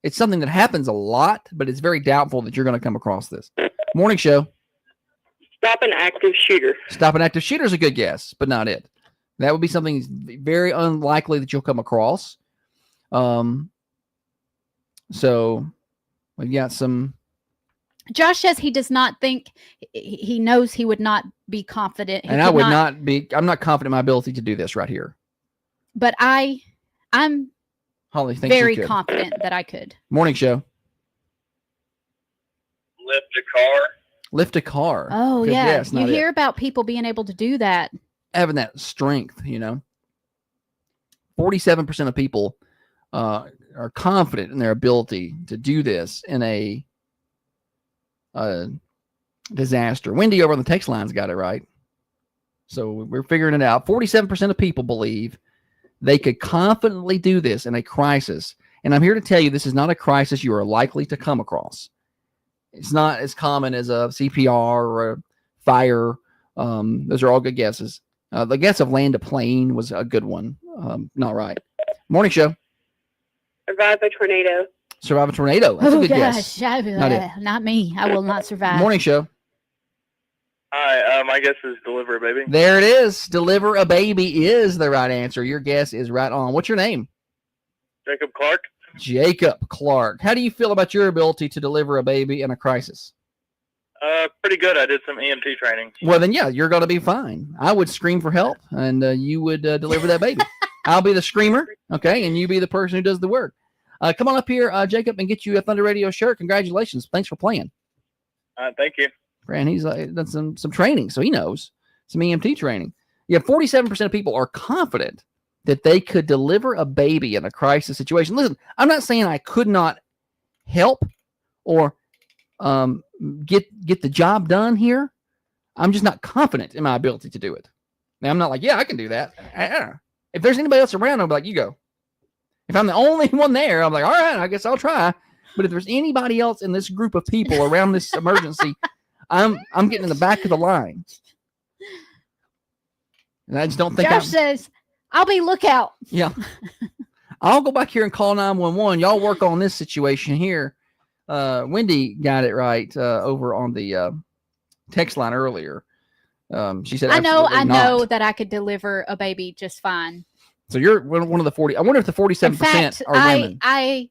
It's something that happens a lot, but it's very doubtful that you're going to come across this. Morning show. Stop an active shooter. Stop an active shooter is a good guess, but not it. That would be something very unlikely that you'll come across. So we've got some. Josh says he does not think, he knows he would not be confident. And I would not be, I'm not confident in my ability to do this right here. But I'm Holly thinks very you could. confident that I could. Morning show. Lift a car. Lift a car. Oh, Good yeah. guess, You not hear it. about people being able to do that. Having that strength, 47% of people are confident in their ability to do this in a disaster. Wendy over on the text line's got it right. So we're figuring it out. 47% of people believe they could confidently do this in a crisis. And I'm here to tell you, this is not a crisis you are likely to come across. It's not as common as a CPR or a fire. Those are all good guesses. The guess of land a plane was a good one. Not right. Morning show. Survive a tornado. Survive a tornado. That's a good guess. Not me. I will not survive. Morning show. Hi, my guess is deliver a baby. There it is. Deliver a baby is the right answer. Your guess is right on. What's your name? Jacob Clark. Jacob Clark. How do you feel about your ability to deliver a baby in a crisis? Pretty good. I did some EMT training. Well, then, yeah, you're going to be fine. I would scream for help, and you would deliver that baby. I'll be the screamer, okay, and you be the person who does the work. Come on up here, Jacob, and get you a Thunder Radio shirt. Congratulations. Thanks for playing. Thank you. And he's done some training, so he knows. Some EMT training. Yeah, 47% of people are confident that they could deliver a baby in a crisis situation. Listen, I'm not saying I could not help or get the job done here. I'm just not confident in my ability to do it. Now, I'm not like, yeah, I can do that. If there's anybody else around, I'll be like, you go. If I'm the only one there, I'm like, all right, I guess I'll try. But if there's anybody else in this group of people around this emergency, I'm getting in the back of the line. And I just don't think Josh says, I'll be lookout. Yeah. I'll go back here and call 911. Y'all work on this situation here. Wendy got it right over on the text line earlier. She said, I know absolutely not. that I could deliver a baby just fine. So you're one of the 40. I wonder if the 47% In fact, are women. I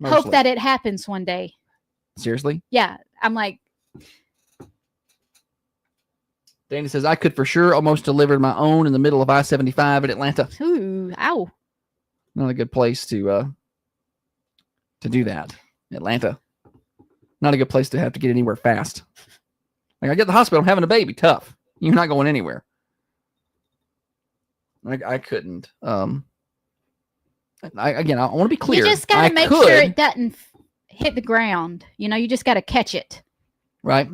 hope mostly. that it happens one day. Seriously? Yeah, I'm like, Danny says, I could for sure almost deliver my own in the middle of I-75 in Atlanta. ooh, ow. Not a good place to do that. Atlanta. Not a good place to have to get anywhere fast. Like I get to the hospital, I'm having a baby. Tough. You're not going anywhere. I couldn't. I want to be clear. You just got to make sure it doesn't hit the ground. You know, you just got to catch it. Right.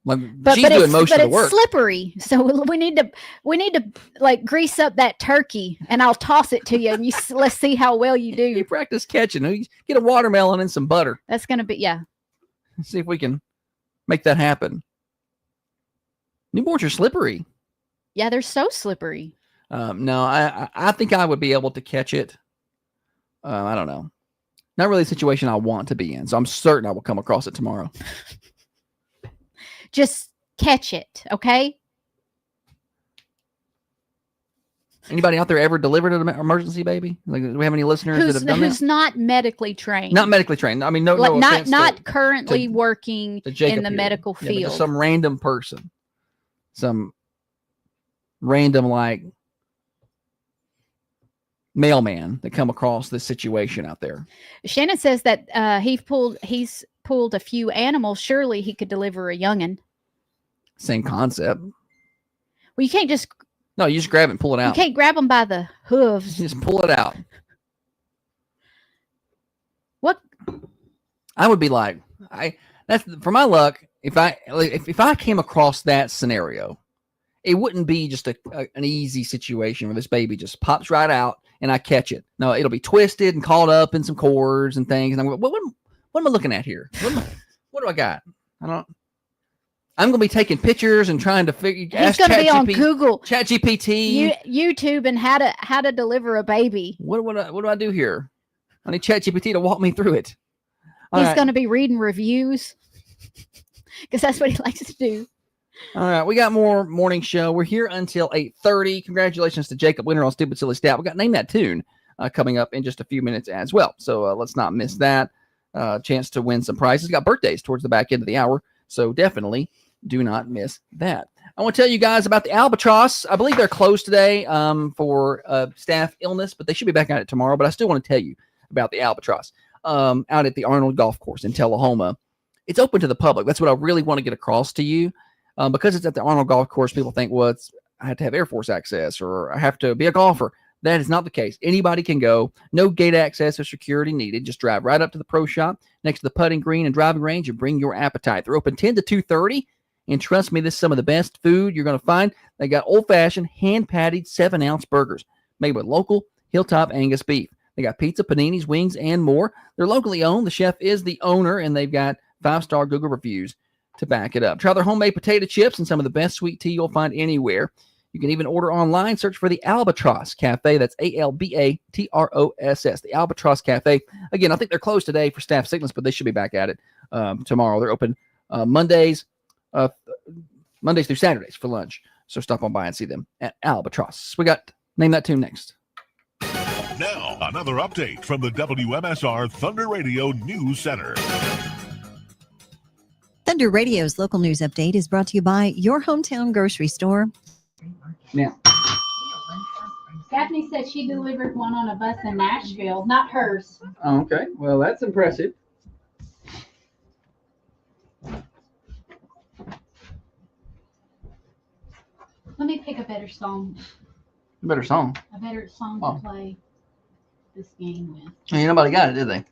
Like But she's doing most of the work. It's slippery, so we need to like grease up that turkey, and I'll toss it to you, and let's see how well you do. You practice catching. You get a watermelon and some butter. That's gonna be See if we can make that happen. Newborns are slippery. Yeah, they're so slippery. No, I think I would be able to catch it. I don't know. Not really a situation I want to be in, so I'm certain I will come across it tomorrow. Just catch it, okay? Anybody out there ever delivered an emergency baby? Like, do we have any listeners that have done who's that? not medically trained? Not medically trained. I mean, no, like, no offense not currently working to Jacob in the here. medical Yeah, but field. just some random person, some random like mailman that come across this situation out there. Shannon says that he's pulled a few animals. Surely he could deliver a youngin. Same concept. Well, you can't just No, you just grab it and pull it out. you can't grab them by the hooves. Just pull it out. What? I would be like, that's for my luck. If I came across that scenario, it wouldn't be just an easy situation where this baby just pops right out and I catch it. No, it'll be twisted and caught up in some cords and things. And I'm going, what am I looking at here? What do I got? I'm going to be taking pictures and trying to figure. He's going to be on Google, ChatGPT, YouTube, and how to deliver a baby. What do I do here? I need ChatGPT to walk me through it. He's going to be reading reviews because that's what he likes to do. All right, we got more morning show. We're here until 8:30. Congratulations to Jacob Winter on Stupid Silly Stat. We got Name That Tune coming up in just a few minutes as well. So let's not miss that chance to win some prizes. Got birthdays towards the back end of the hour, so definitely do not miss that. I want to tell you guys about the Albatross. I believe they're closed today for staff illness, but they should be back at it tomorrow. But I still want to tell you about the Albatross out at the Arnold Golf Course in Tullahoma. It's open to the public. That's what I really want to get across to you. Because it's at the Arnold Golf Course, people think, well, I have to have Air Force access or I have to be a golfer. That is not the case. Anybody can go. No gate access or security needed. Just drive right up to the pro shop next to the putting green and driving range and bring your appetite. They're open 10 to 2:30. And trust me, this is some of the best food you're going to find. They got old-fashioned, hand-patted 7-ounce burgers made with local Hilltop Angus beef. They got pizza, paninis, wings, and more. They're locally owned. The chef is the owner, and they've got 5-star Google reviews to back it up. Try their homemade potato chips and some of the best sweet tea you'll find anywhere. You can even order online. Search for the Albatross Cafe. That's ALBATROSS. The Albatross Cafe. Again, I think they're closed today for staff sickness, but they should be back at it tomorrow. They're open Mondays through Saturdays for lunch. So stop on by and see them at Albatross. We got Name That Tune next. Now, another update from the WMSR Thunder Radio News Center. Thunder Radio's local news update is brought to you by your hometown grocery store. Now, Stephanie said she delivered one on a bus in Nashville, not hers. Okay, well, that's impressive. Let me pick a better song. better song. A better song Oh. to play this game with. Ain't nobody got it, did they?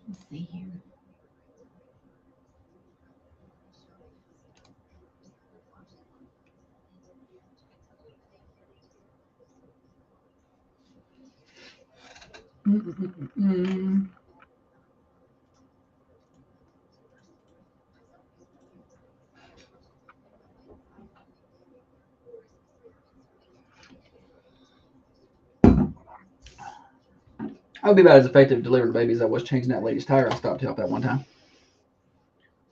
Let's see here. I would be about as effective delivering babies as I was changing that lady's tire I stopped to help that one time.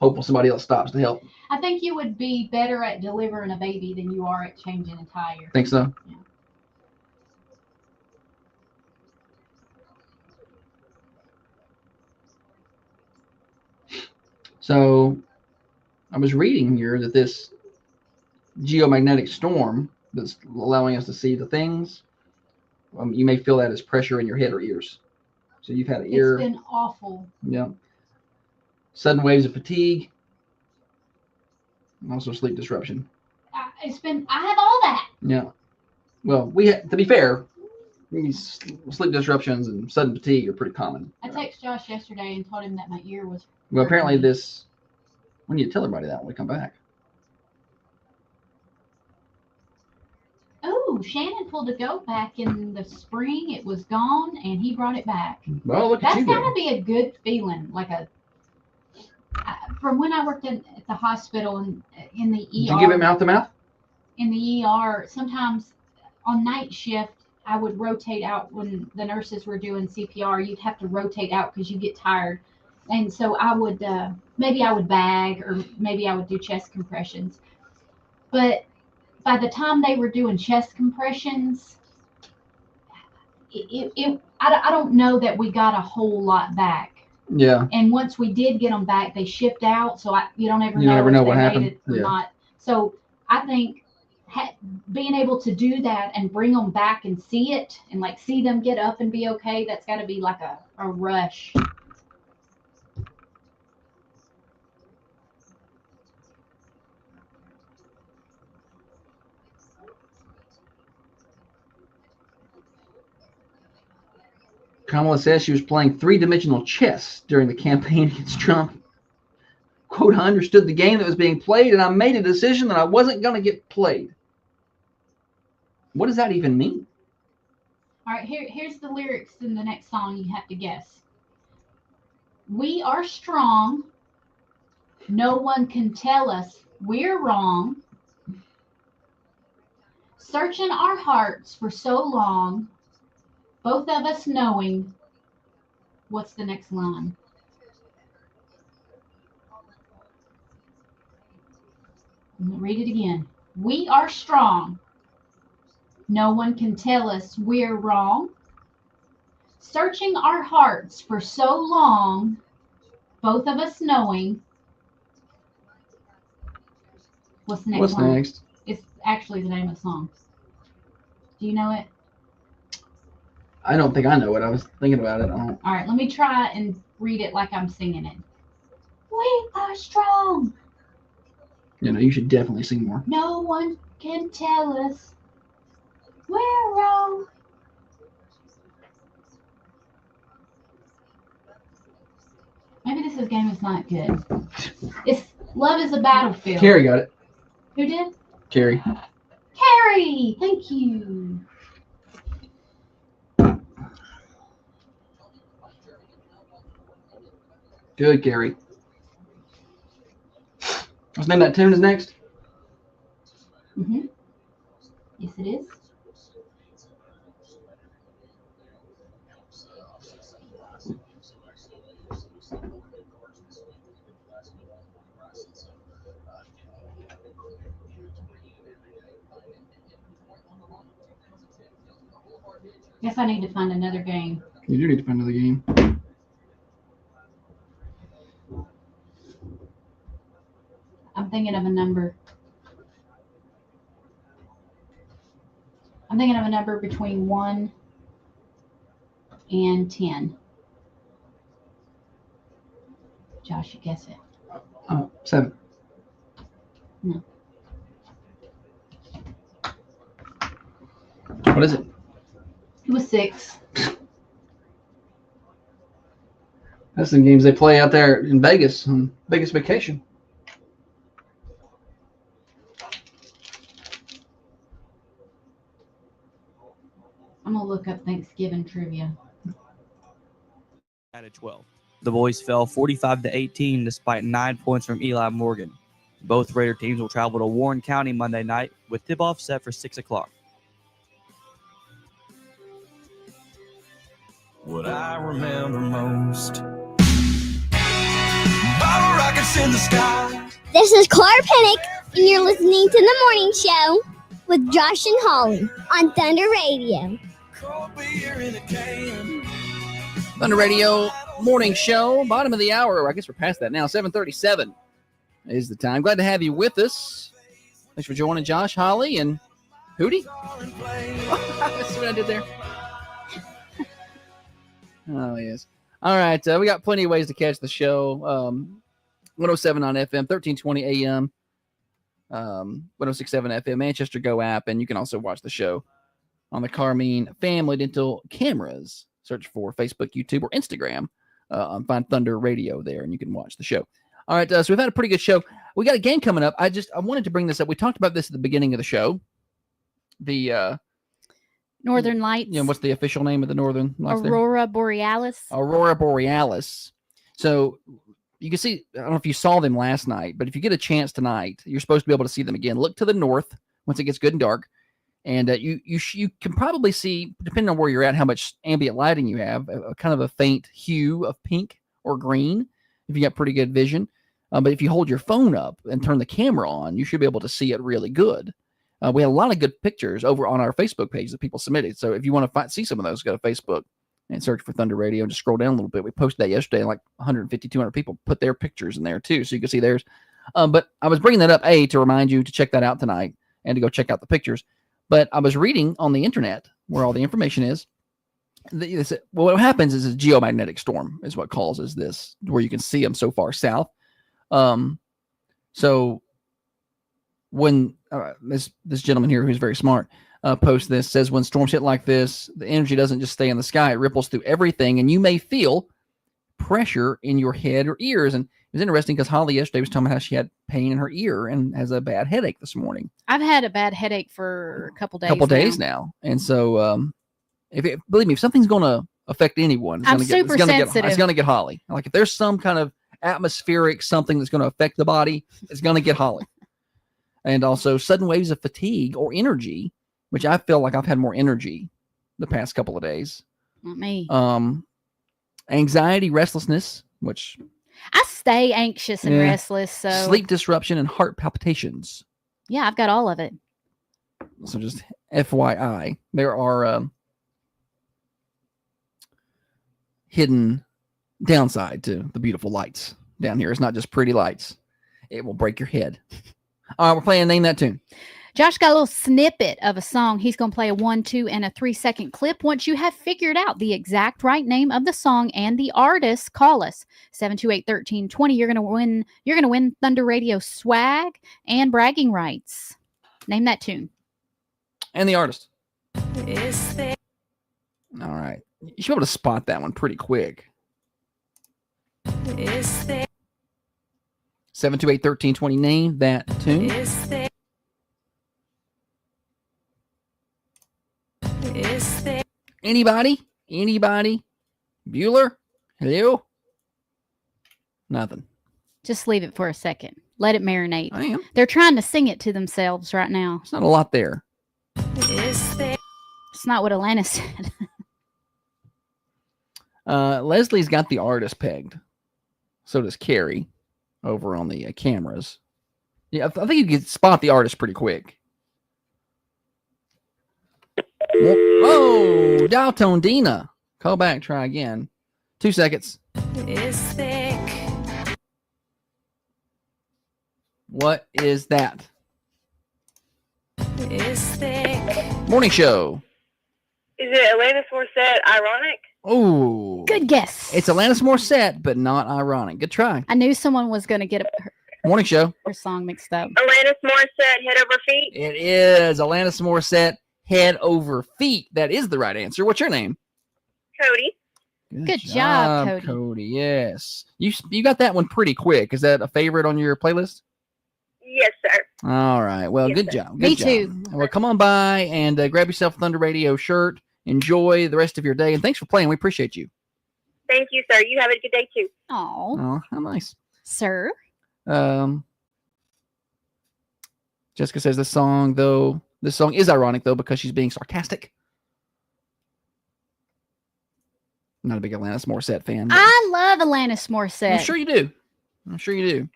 hopeful somebody else stops to help. I think you would be better at delivering a baby than you are at changing a tire. Think so? Yeah. So I was reading here that this geomagnetic storm that's allowing us to see the things, you may feel that as pressure in your head or ears. So you've had an ear. It's been awful. Yeah. Sudden waves of fatigue. And also sleep disruption. I have all that. Yeah. Well, to be fair, sleep disruptions and sudden fatigue are pretty common. I texted Josh yesterday and told him that my ear was. Well, apparently we need to tell everybody that when we come back. Oh, Shannon pulled a goat back in the spring. It was gone, and he brought it back. Well, look at That's you gotta go. be a good feeling. From when I worked at the hospital and in the ER. Did you give it mouth to mouth? In the ER, sometimes on night shift, I would rotate out when the nurses were doing CPR. You'd have to rotate out because you get tired. And so I would, maybe I would bag or maybe I would do chest compressions. But by the time they were doing chest compressions, I don't know that we got a whole lot back. Yeah. And once we did get them back, they shipped out. So you don't ever You know never if know they what made happened. it or Yeah. not. So I think being able to do that and bring them back and see it and like see them get up and be okay, that's got to be like a rush. Kamala says she was playing three-dimensional chess during the campaign against Trump. Quote, I understood the game that was being played, and I made a decision that I wasn't going to get played. What does that even mean? All right, here's the lyrics in the next song you have to guess. We are strong. No one can tell us we're wrong. Searching our hearts for so long, both of us knowing. What's the next line? I'm gonna read it again. We are strong. No one can tell us we're wrong. Searching our hearts for so long, both of us knowing. What's the next What's line? next? It's actually the name of the song. Do you know it? I don't think I know it. I was thinking about it. I don't. All right, let me try and read it like I'm singing it. We are strong. You should definitely sing more. No one can tell us we're wrong. Maybe this game is not good. It's Love is a Battlefield. Carrie got it. Who did? Carrie. Carrie, thank you. Good, Carrie. Let's name that tune is next. Mm-hmm. Yes, it is. Guess I need to find another game. You do need to find another game. I'm thinking of a number. I'm thinking of a number between 1 and 10. Josh, you guess it. 7. No. What is it? It was 6. That's some games they play out there in Vegas on Vegas vacation. I'm going to look up Thanksgiving trivia. At 12. The boys fell 45-18 despite 9 points from Eli Morgan. Both Raider teams will travel to Warren County Monday night with tip-off set for 6 o'clock. What I remember most, bottle rocket in the sky. This is Clara Pennick, and you're listening to The Morning Show with Josh and Holly on Thunder Radio. Thunder Radio Morning Show, bottom of the hour. I guess we're past that now. 7:37 is the time. Glad to have you with us. Thanks for joining Josh, Holly, and Hootie. That's what I did there. Oh, yes. All right. We got plenty of ways to catch the show. 107 on FM, 1320 AM, 1067 FM, Manchester Go app, and you can also watch the show on the Carmine Family Dental cameras. Search for Facebook, YouTube, or Instagram. Find Thunder Radio there, and you can watch the show. All right, so we've had a pretty good show. We got a game coming up. I wanted to bring this up. We talked about this at the beginning of the show. The Northern Lights. Yeah, what's the official name of the Northern Lights? Aurora Borealis. Aurora Borealis. So you can see, I don't know if you saw them last night, but if you get a chance tonight, you're supposed to be able to see them again. Look to the north once it gets good and dark. And you can probably see, depending on where you're at, how much ambient lighting you have, a kind of a faint hue of pink or green if you got pretty good vision. But if you hold your phone up and turn the camera on, you should be able to see it really good. We have a lot of good pictures over on our Facebook page that people submitted. So if you want to see some of those, go to Facebook and search for Thunder Radio and just scroll down a little bit. We posted that yesterday, and like 150, 200 people put their pictures in there too, so you can see theirs. But I was bringing that up, to remind you to check that out tonight and to go check out the pictures. But I was reading on the internet where all the information is. Well, what happens is a geomagnetic storm is what causes this, where you can see them so far south. So when this gentleman here, who's very smart, posts this, says when storms hit like this, the energy doesn't just stay in the sky, it ripples through everything, and you may feel pressure in your head or ears. And it was interesting because Holly yesterday was telling me how she had pain in her ear and has a bad headache this morning. I've had a bad headache for a couple days. now. And so believe me, if something's going to affect anyone, it's going to get Holly. Like if there's some kind of atmospheric something that's going to affect the body, it's going to get Holly. And also sudden waves of fatigue or energy, which I feel like I've had more energy the past couple of days. Not me. Anxiety, restlessness, which I stay anxious and restless. So sleep disruption and heart palpitations. Yeah, I've got all of it. So just FYI, there are hidden downside to the beautiful lights down here. It's not just pretty lights. It will break your head. All right, we're playing Name That Tune. Josh got a little snippet of a song. He's going to play a 1, 2, and a 3-second clip. Once you have figured out the exact right name of the song and the artist, call us 728-1320. You're going to win Thunder Radio swag and bragging rights. Name that tune. And the artist. All right. You should be able to spot that one pretty quick. 728-1320. Name that tune. Anybody? Bueller? Hello? Nothing. Just leave it for a second. Let it marinate. I am. They're trying to sing it to themselves right now. It's not a lot there. It's not what Alana said. Leslie's got the artist pegged. So does Carrie over on the cameras. Yeah, I think you can spot the artist pretty quick. Whoa, dial tone Dina. Call back, try again. 2 seconds. What is that? Morning show. Is it Alanis Morissette Ironic? Oh, good guess. It's Alanis Morissette, but not ironic. Good try. I knew someone was going to get Morning show. Her song mixed up. Alanis Morissette, Head Over Feet? It is Alanis Morissette, Head Over Feet. That is the right answer. What's your name? Cody. Good job, Cody. Yes. You got that one pretty quick. Is that a favorite on your playlist? Yes, sir. All right. Well, yes, good sir. job. Good job. too. Well, come on by and grab yourself a Thunder Radio shirt. Enjoy the rest of your day. And thanks for playing. We appreciate you. Thank you, sir. You have a good day, too. Oh, how nice. Sir. Jessica says this song is ironic, though, because she's being sarcastic. I'm not a big Alanis Morissette fan. I love Alanis Morissette. I'm sure you do.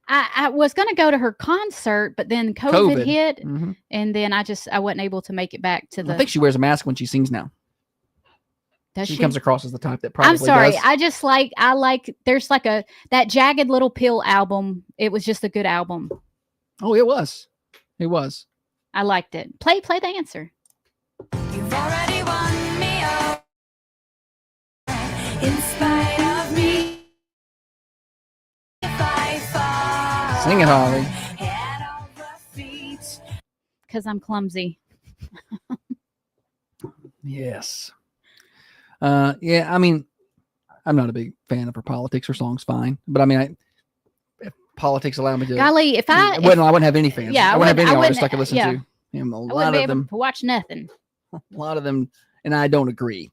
I was going to go to her concert, but then COVID hit, Mhm. and then I wasn't able to make it back to the. I think she wears a mask when she sings now. Does She she? comes across as the type that probably I'm sorry. does. I like. There's like that Jagged Little Pill album. It was just a good album. Oh, it was. It was. I liked it. Play the answer. You've already won me over in spite of me. If I fall, Sing it, Holly. head over feet. Because I'm clumsy. Yes. Yeah, I mean, I'm not a big fan of her politics. Her song's fine, but I mean, if politics allowed me to, Golly, I wouldn't have any fans. Yeah, I wouldn't have any artists I wouldn't- could listen yeah. to. A I wouldn't lot be of able them, to watch nothing. and I don't agree.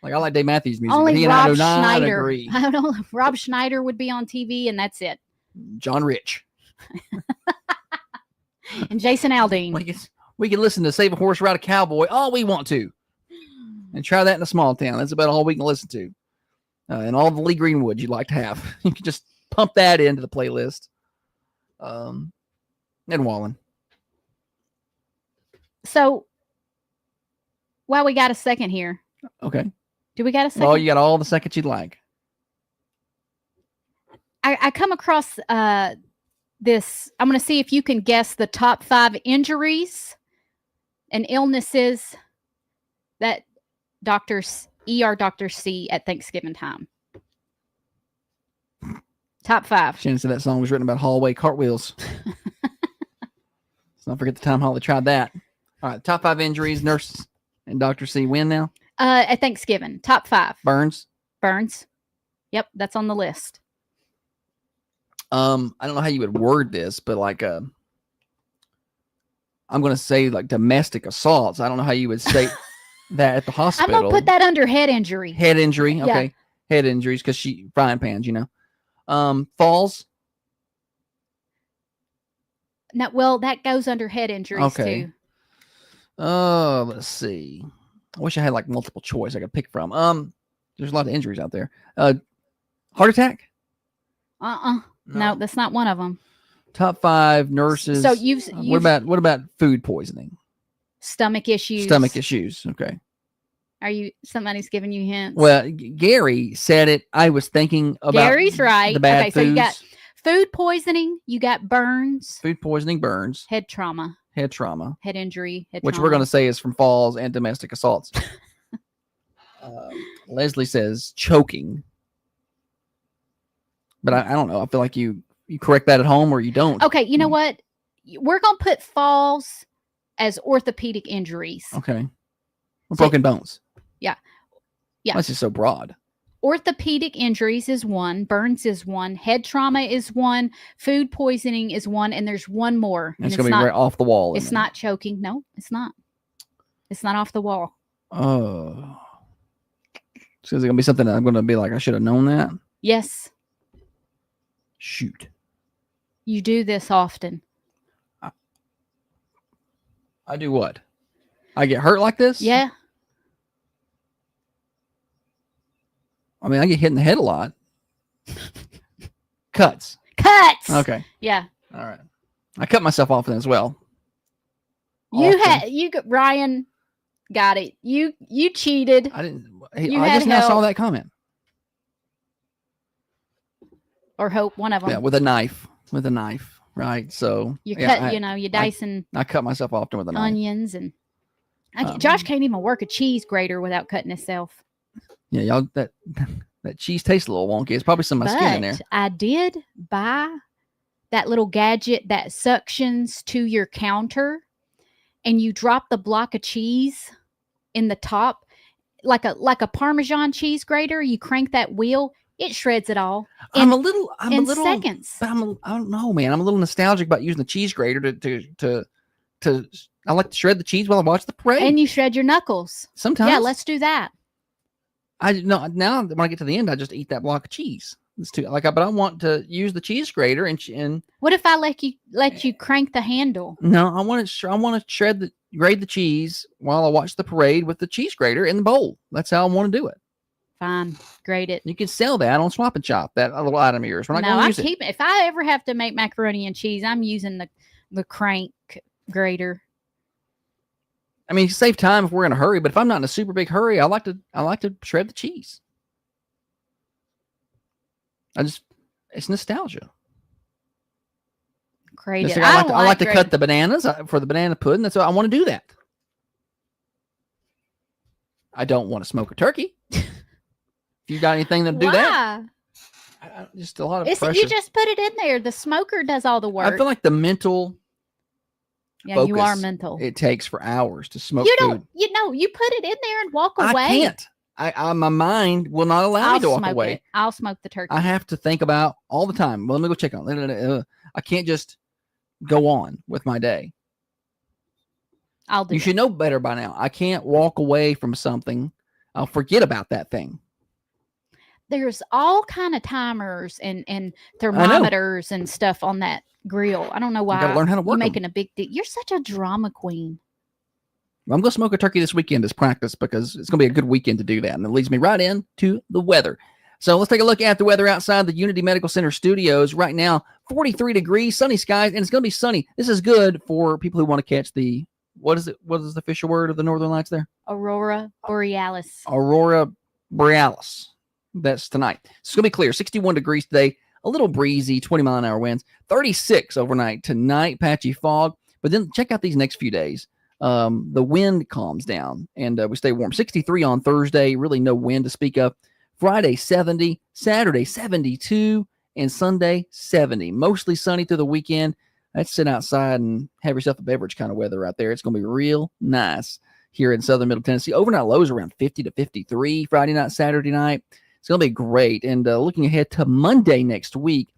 Like I like Dave Matthews music, but Only he and I Rob do not Schneider. agree. I don't know. Rob Schneider would be on TV, and that's it. John Rich. And Jason Aldean. We can listen to Save a Horse, Ride a Cowboy all we want to, and try that in a small town. That's about all we can listen to. And all the Lee Greenwood you'd like to have. You can just pump that into the playlist. And Wallen. So, while we got a second here, Okay. do we got a second? Well, you got all the seconds you'd like. I come across this. I'm going to see if you can guess the top 5 injuries and illnesses that ER doctors see at Thanksgiving time. Top 5. Shannon said that song was written about hallway cartwheels. Let's not forget the time Holly tried that. All right, top 5 injuries, nurse and Dr. C win now. At Thanksgiving, top 5. Burns. Yep, that's on the list. I don't know how you would word this, but like I'm going to say like domestic assaults. I don't know how you would say that at the hospital. I'm going to put that under head injury. Head injury. Yeah. Okay. Head injuries because frying pans, falls. No, well, that goes under head injuries Okay. too. Oh, let's see. I wish I had like multiple choice I could pick from. There's a lot of injuries out there. Heart attack. No, that's not one of them. Top 5 nurses. So you've what about food poisoning? stomach issues. Stomach issues. Okay. Are you somebody's giving you hints? Well, Gary said it. I was thinking about Gary's right. the bad Okay, so you got foods. food poisoning, you got burns, Food poisoning, burns, head trauma, head trauma, head injury, head which trauma. we're going to say is from falls and domestic assaults. Leslie says choking. But I don't know. I feel like you correct that at home or you don't. Okay, you know what? We're going to put falls as orthopedic injuries. Okay. Broken bones. Yeah. Yeah. That's just so broad. Orthopedic injuries is one, burns is one, head trauma is one, food poisoning is one, and there's one more. It's going to be right off the wall. It's not choking. No, it's not. It's not off the wall. Oh. So is it going to be something that I'm going to be like, I should have known that? Yes. Shoot. You do this often. I do what? I get hurt like this? Yeah. I mean, I get hit in the head a lot. Cuts. Okay. Yeah. All right. I cut myself often as well. Ryan got it. You cheated. I didn't. You I had just now saw help. that comment. Or Hope, one of them. Yeah, with a knife. With a knife. Right. So You yeah, cut, you're dicing I cut myself often with a knife. onions and Josh can't even work a cheese grater without cutting himself. Yeah, y'all that cheese tastes a little wonky. It's probably some of my skin in there. But I did buy that little gadget that suctions to your counter, and you drop the block of cheese in the top, like a Parmesan cheese grater. You crank that wheel, it shreds it all. I'm a little seconds. But I don't know, man. I'm a little nostalgic about using the cheese grater to I like to shred the cheese while I watch the parade. And you shred your knuckles. Sometimes. Yeah, let's do that. Now when I get to the end, I just eat that block of cheese. It's too but I want to use the cheese grater and What if I let you crank the handle? no, I want to grate the cheese while I watch the parade with the cheese grater in the bowl. That's how I want to do it. Fine, grate it. You can sell that on Swap and Shop, that little item of yours. We're not No, going to I use it. keep. If I ever have to make macaroni and cheese, I'm using the crank grater. I mean, save time if we're in a hurry, but if I'm not in a super big hurry, I like to shred the cheese. It's nostalgia. Grate Just it. like I like to grating. cut the bananas for the banana pudding. That's what I want to do that. I don't want to smoke a turkey. If you got anything to do that, just a lot of pressure. You just put it in there. The smoker does all the work. I feel like the mental yeah, you are focus mental. it takes for hours to smoke You food. don't. You put it in there and walk away. I can't. My mind will not allow me to walk smoke away. it. I'll smoke the turkey. I have to think about all the time. Well, let me go check on it. I can't just go on with my day. I'll do. You should know better by now. I can't walk away from something. I'll forget about that thing. There's all kind of timers and thermometers and stuff on that grill. I don't know why. You got to learn how to work You're 'em. making a big deal. You're such a drama queen. I'm going to smoke a turkey this weekend as practice because it's going to be a good weekend to do that. And it leads me right into the weather. So let's take a look at the weather outside the Unity Medical Center studios. Right now, 43 degrees, sunny skies, and it's going to be sunny. This is good for people who want to catch the, what is it? What is the official word of the Northern Lights there? Aurora Borealis. Aurora Borealis. That's tonight. It's going to be clear. 61 degrees today. A little breezy, 20-mile-an-hour winds. 36 overnight tonight, patchy fog. But then check out these next few days. The wind calms down and we stay warm. 63 on Thursday, really no wind to speak of. Friday 70, Saturday 72, and Sunday 70. Mostly sunny through the weekend. Let's sit outside and have yourself a beverage kind of weather out there. It's going to be real nice here in southern Middle Tennessee. Overnight lows around 50 to 53 Friday night, Saturday night. It's going to be great. And looking ahead to Monday next week,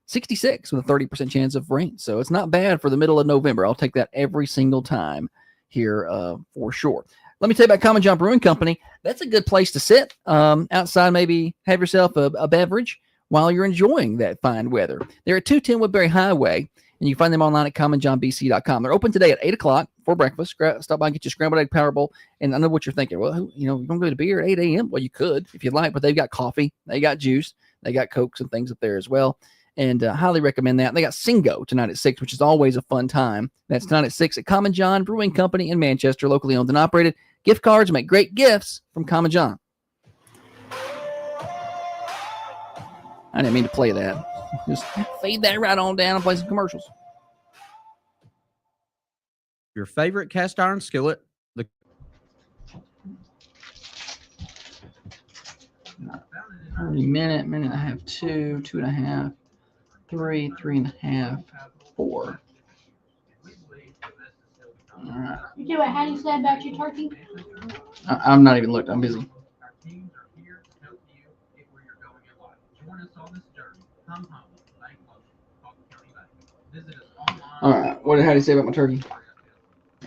66 with a 30% chance of rain. So it's not bad for the middle of November. I'll take that every single time here for sure. Let me tell you about Common John Brewing Company. That's a good place to sit outside, maybe have yourself a beverage while you're enjoying that fine weather. They're at 210 Woodbury Highway, and you can find them online at commonjohnbc.com. They're open today at 8 o'clock for breakfast. Stop by and get your scrambled egg power bowl. And I know what you're thinking. Well, you're going to go to beer at 8 a.m.? Well, you could if you'd like, but they've got coffee. They got juice. They got Cokes and things up there as well. And highly recommend that. They got Singo tonight at 6, which is always a fun time. That's tonight at 6 at Common John Brewing Company in Manchester, locally owned and operated. Gift cards make great gifts from Common John. I didn't mean to play that. Just fade that right on down and play some commercials. Your favorite cast iron skillet. 30-minute, minute and a half, 2, 2.5, 3, 3.5, 4. All right. You do it. How do you say about your turkey? I'm not even looked. I'm busy. All right. How do you say about my turkey?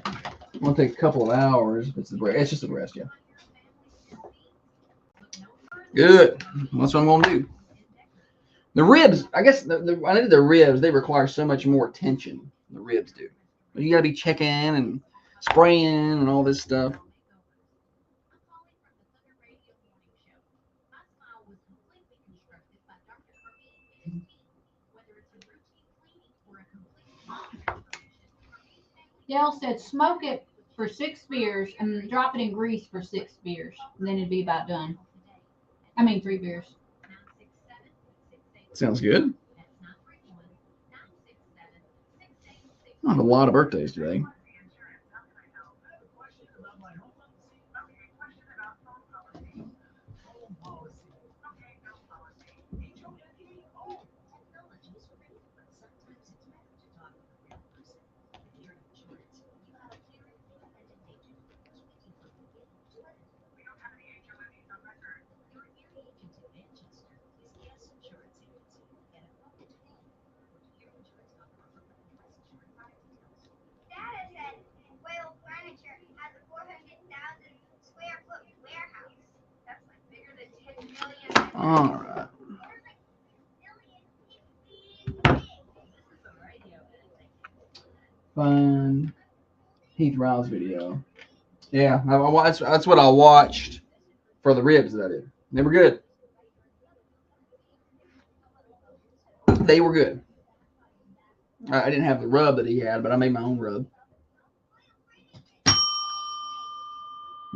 I'm gonna take a couple of hours. It's the breast. It's just the breast, yeah. Good. That's what I'm gonna do. The ribs, I guess. I know the ribs. They require so much more attention. The ribs do. You gotta be checking and spraying and all this stuff. Dale said smoke it for 6 beers and drop it in grease for 6 beers. And then it'd be about done. 3 beers. Sounds good. I have a lot of birthdays today. All right. Find Heath Riles video. Yeah, that's what I watched for the ribs that I did. They were good. They were good. I didn't have the rub that he had, but I made my own rub.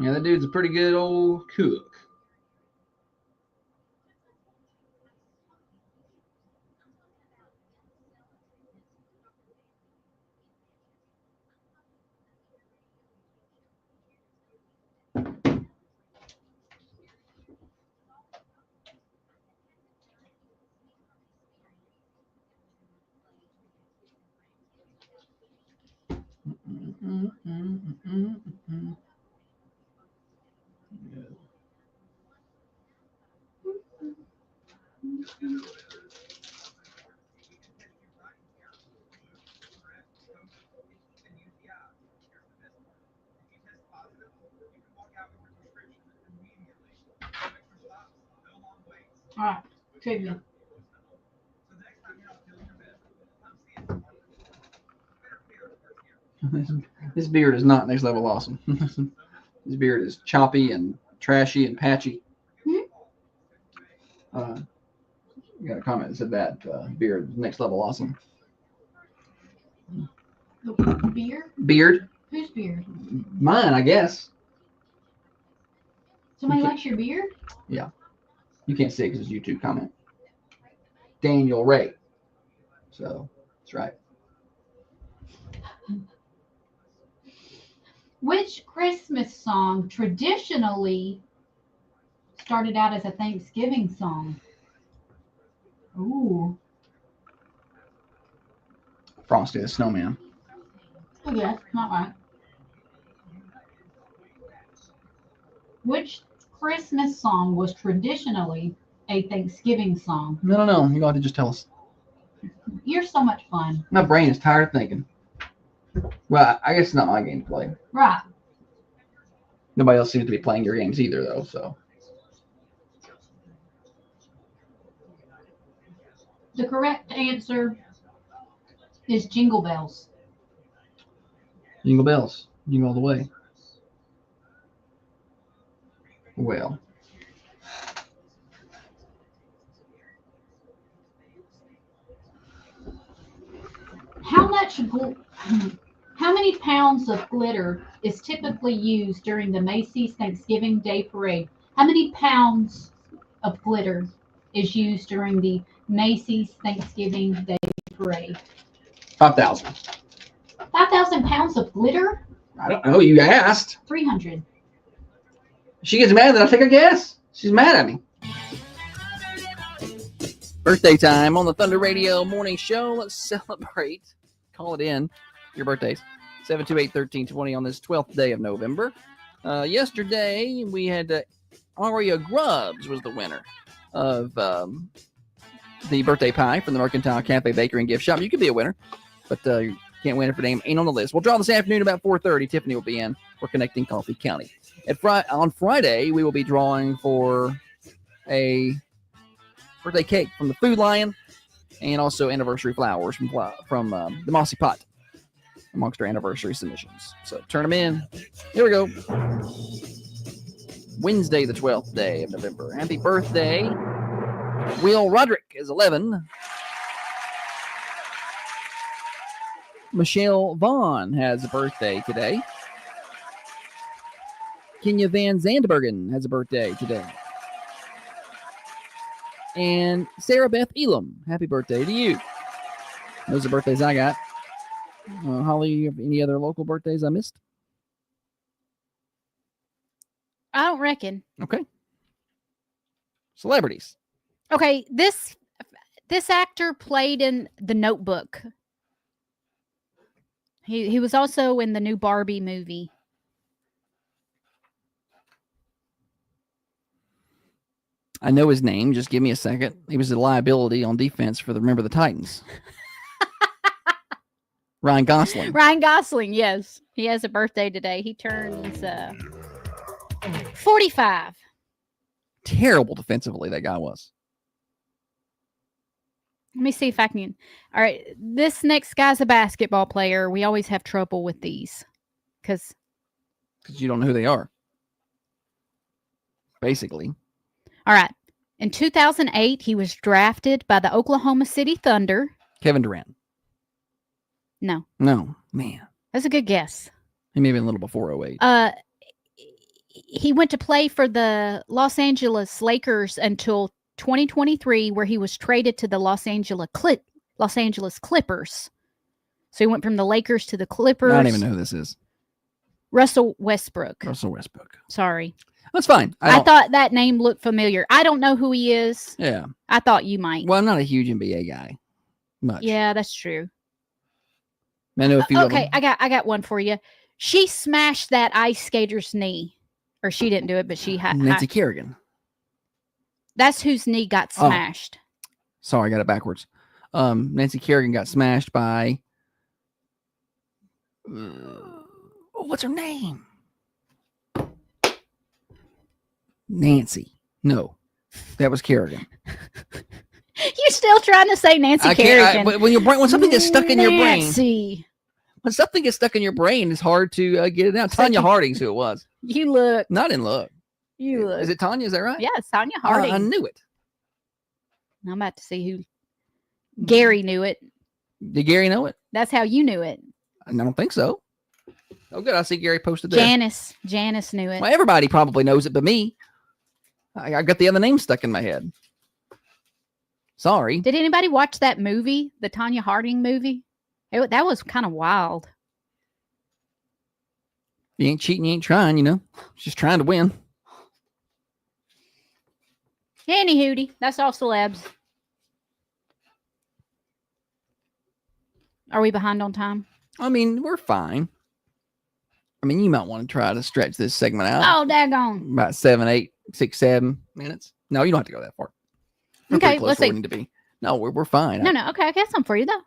Yeah, that dude's a pretty good old cook. All right, trivia. This beard is not next level awesome. This beard is choppy and trashy and patchy. You got a comment that said that beard is next level awesome. The beard? Beard? Whose beard? Mine, I guess. Somebody likes your beard? Yeah. You can't see it because it's a YouTube comment. Daniel Ray. So, that's right. Which Christmas song traditionally started out as a Thanksgiving song? Ooh. Frosty the Snowman. Oh, yeah, not right. Which Christmas song was traditionally a Thanksgiving song? No. You're going to have to just tell us. You're so much fun. My brain is tired of thinking. Well, I guess it's not my game to play. Right. Nobody else seems to be playing your games either, though, so. The correct answer is Jingle Bells. Jingle bells. Jingle all the way. Well. How many pounds of glitter is typically used during the Macy's Thanksgiving Day Parade? How many pounds of glitter is used during the Macy's Thanksgiving Day Parade? 5,000. 5,000 pounds of glitter? I don't know. You asked. 300. She gets mad that I take a guess. She's mad at me. Birthday time on the Thunder Radio Morning Show. Let's celebrate. Call it in. Your birthdays. 728-1320 on this 12th day of November. Yesterday, we had Aria Grubbs was the winner of the birthday pie from the Mercantile Cafe Bakery and Gift Shop. You could be a winner, but you can't win if your name ain't on the list. We'll draw this afternoon about 4:30. Tiffany will be in. We're connecting Coffee County. On Friday, we will be drawing for a birthday cake from the Food Lion and also anniversary flowers from the Mossy Pot amongst our anniversary submissions. So turn them in. Here we go. Wednesday, the 12th day of November. Happy birthday. Will Roderick is 11. Michelle Vaughn has a birthday today. Kenya Van Zandbergen has a birthday today. And Sarah Beth Elam, happy birthday to you. Those are birthdays I got. Holly, you have any other local birthdays I missed? I don't reckon. Okay. Celebrities. Okay, this actor played in The Notebook. He was also in the new Barbie movie. I know his name. Just give me a second. He was a liability on defense for Remember the Titans. Ryan Gosling. Ryan Gosling, yes. He has a birthday today. He turns 45. Terrible defensively, that guy was. Let me see if I can. All right. This next guy's a basketball player. We always have trouble with these because you don't know who they are. Basically. All right. In 2008, he was drafted by the Oklahoma City Thunder. Kevin Durant. No, No, man. that's a good guess. He may have been a little before 08. He went to play for the Los Angeles Lakers until 2023, where he was traded to the Los Angeles Clippers. So he went from the Lakers to the Clippers. I don't even know who this is. Russell Westbrook. Russell Westbrook. Sorry. That's fine. I thought that name looked familiar. I don't know who he is. Yeah. I thought you might. Well, I'm not a huge NBA guy. Much. Yeah, that's true. I know a few of Okay, them. I got one for you. She smashed that ice skater's knee. Or she didn't do it, but she had. Nancy Kerrigan. That's whose knee got smashed. Sorry, I got it backwards. Nancy Kerrigan got smashed by. What's her name? Nancy. No, that was Kerrigan. You're still trying to say Nancy Kerrigan. When something gets stuck in your brain, Nancy. when something gets stuck in your brain, it's hard to get it out. Tanya Harding's who it was. You look. Not in Look. You look. Is it Tanya? Is that right? Yeah, it's Tanya Harding. I knew it. I'm about to see who. Gary knew it. Did Gary know it? That's how you knew it. I don't think so. Oh, good. I see Gary posted there. Janice knew it. Well, everybody probably knows it, but me. I got the other name stuck in my head. Sorry. Did anybody watch that movie, the Tanya Harding movie? That was kind of wild. You ain't cheating, you ain't trying, you know. She's trying to win. Any hootie. That's all celebs. Are we behind on time? I mean, we're fine. I mean, you might want to try to stretch this segment out. Oh, daggone. About 7, 8, 6, 7 minutes. No, you don't have to go that far. We're Okay, pretty close let's to where see. we need to be. No, we're fine. No. Okay, I got some for you, though.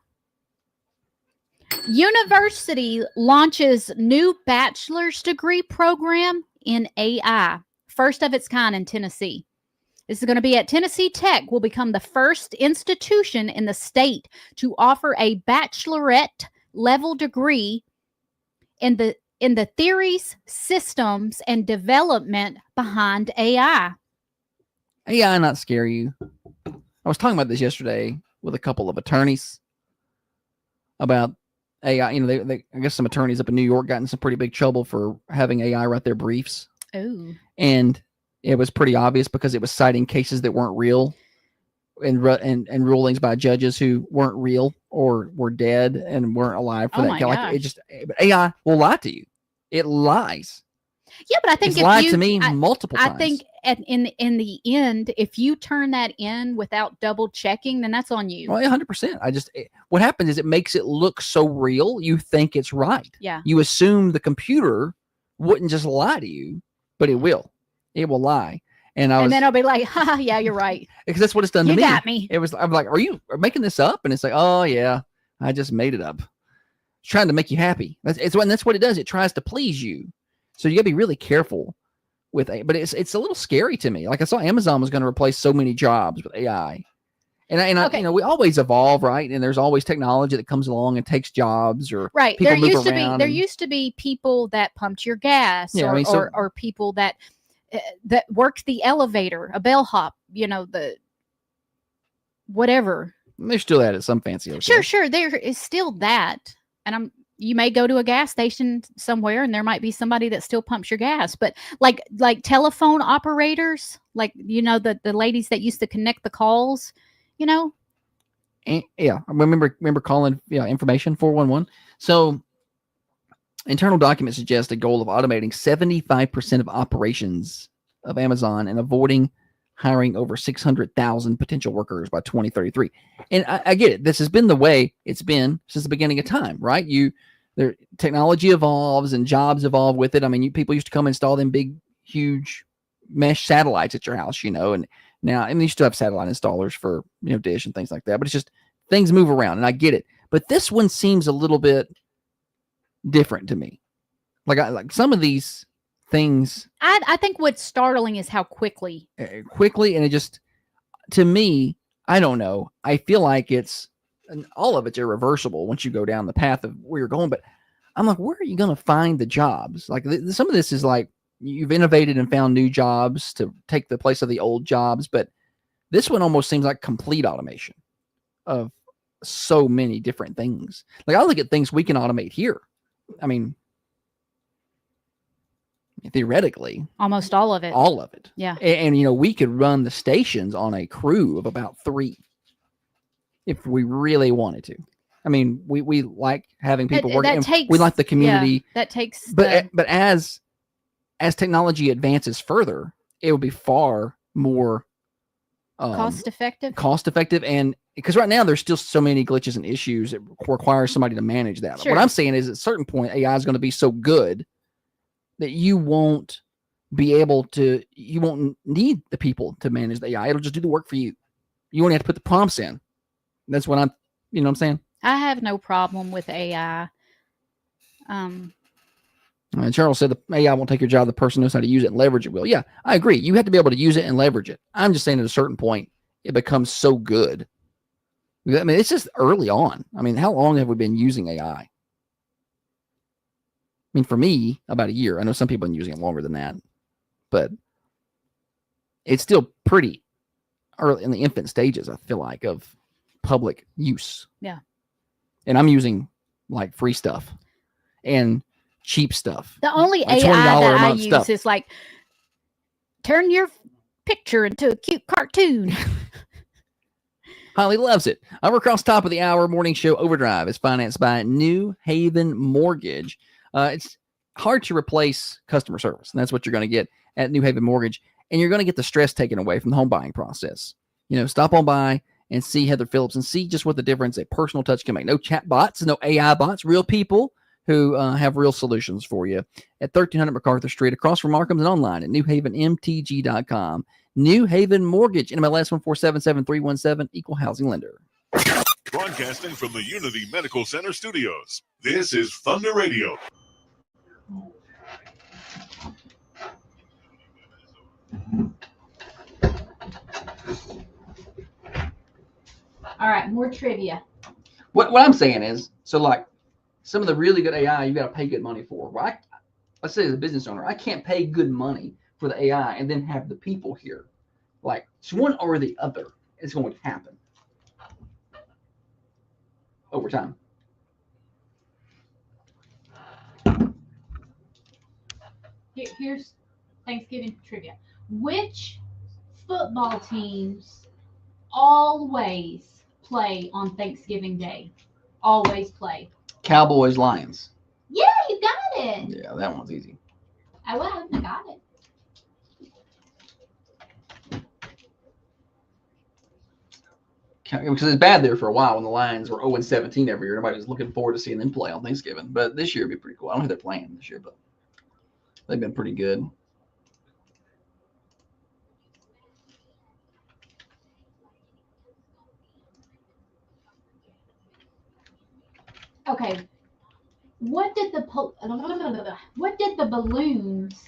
University launches new bachelor's degree program in AI. First of its kind in Tennessee. This is going to be at Tennessee Tech, will become the first institution in the state to offer a bachelorette level degree in the theories, systems, and development behind AI. AI not scare you. I was talking about this yesterday with a couple of attorneys about AI. You know, they I guess some attorneys up in New York got in some pretty big trouble for having AI write their briefs. Oh. And it was pretty obvious because it was citing cases that weren't real and rulings by judges who weren't real or were dead and weren't alive for Oh that. my Like gosh. but AI will lie to you. It lies. Yeah, but I think It's if lied you, to me I, multiple I times. think in the end, if you turn that in without double checking, then that's on you. Well, 100%. What happens is it makes it look so real, you think it's right. Yeah. You assume the computer wouldn't just lie to you, but it will. It will lie. And then I'll be like, ha, yeah, you're right. because that's what it's done to You me. got me. I'm like, are you making this up? And it's like, oh yeah, I just made it up. It's trying to make you happy. That's what it does. It tries to please you. So you gotta be really careful with it. But it's a little scary to me. Like I saw Amazon was going to replace so many jobs with AI. And I, you know, we always evolve, right? And there's always technology that comes along and takes jobs, or Right. people There move used to be around there and- used to be people that pumped your gas, Yeah, I or, mean, so- or people that worked the elevator, a bellhop, you know, the whatever. They're still at it, some fancy. Sure. There is still that. And you may go to a gas station somewhere and there might be somebody that still pumps your gas, but like telephone operators, like, you know, the ladies that used to connect the calls, you know. And, yeah, I remember calling information 411. So internal documents suggest a goal of automating 75% of operations of Amazon and avoiding hiring over 600,000 potential workers by 2033. And I get it. This has been the way it's been since the beginning of time, right? Technology evolves and jobs evolve with it. I mean, people used to come install them big, huge mesh satellites at your house, you know, and now, you still have satellite installers for, Dish and things like that, but it's just things move around and I get it. But this one seems a little bit different to me. Like some of these things I think what's startling is how quickly. And it just, to me, I don't know. I feel like and all of it's irreversible once you go down the path of where you're going. But I'm like, where are you going to find the jobs? Like some of this is like you've innovated and found new jobs to take the place of the old jobs, but this one almost seems like complete automation of so many different things. Like I look at things we can automate here. I mean, theoretically, Almost all of it. all of it. Yeah. And you know, we could run the stations on a crew of about 3 if we really wanted to. I mean, we like having people working. That takes, we like the community. Yeah, that takes. But as technology advances further, it will be far more cost effective. Cost effective, and because right now there's still so many glitches and issues that require somebody to manage that. Sure. What I'm saying is, at a certain point, AI is going to be so good that you won't be able to. You won't need the people to manage the AI. It'll just do the work for you. You only have to put the prompts in. That's what I'm. You know what I'm saying? I have no problem with AI. And Charles said the AI won't take your job. The person knows how to use it and leverage it will. Yeah, I agree. You have to be able to use it and leverage it. I'm just saying at a certain point, it becomes so good. I mean, it's just early on. I mean, how long have we been using AI? I mean, for me, about a year. I know some people have been using it longer than that, but it's still pretty early in the infant stages, I feel like, of public use. Yeah. And I'm using like free stuff and cheap stuff. The only Like AI $20 that a I month use stuff. is like turn your picture into a cute cartoon. Holly loves it. Over across top of the hour, morning show Overdrive is financed by New Haven Mortgage. It's hard to replace customer service, and that's what you're going to get at New Haven Mortgage. And you're going to get the stress taken away from the home buying process. You know, stop on by and see Heather Phillips and see just what the difference a personal touch can make. No chat bots, no AI bots, real people who have real solutions for you at 1300 MacArthur Street, across from Markham's, and online at newhavenmtg.com. New Haven Mortgage, NMLS 1477317, equal housing lender. Broadcasting from the Unity Medical Center studios, this is Thunder Radio. All right, more trivia. What I'm saying is, so like some of the really good AI, you got to pay good money for. Well, let's say as a business owner, I can't pay good money for the AI and then have the people here. Like it's one or the other is going to happen over time. Here's Thanksgiving trivia. Which football teams always play on Thanksgiving Day? Always play. Cowboys, Lions. Yeah, you got it. Yeah, that one's easy. I got it. Because it's bad there for a while when the Lions were 0-17 every year. Everybody was looking forward to seeing them play on Thanksgiving. But this year would be pretty cool. I don't know who they're playing this year, but they've been pretty good. Okay. What did the balloons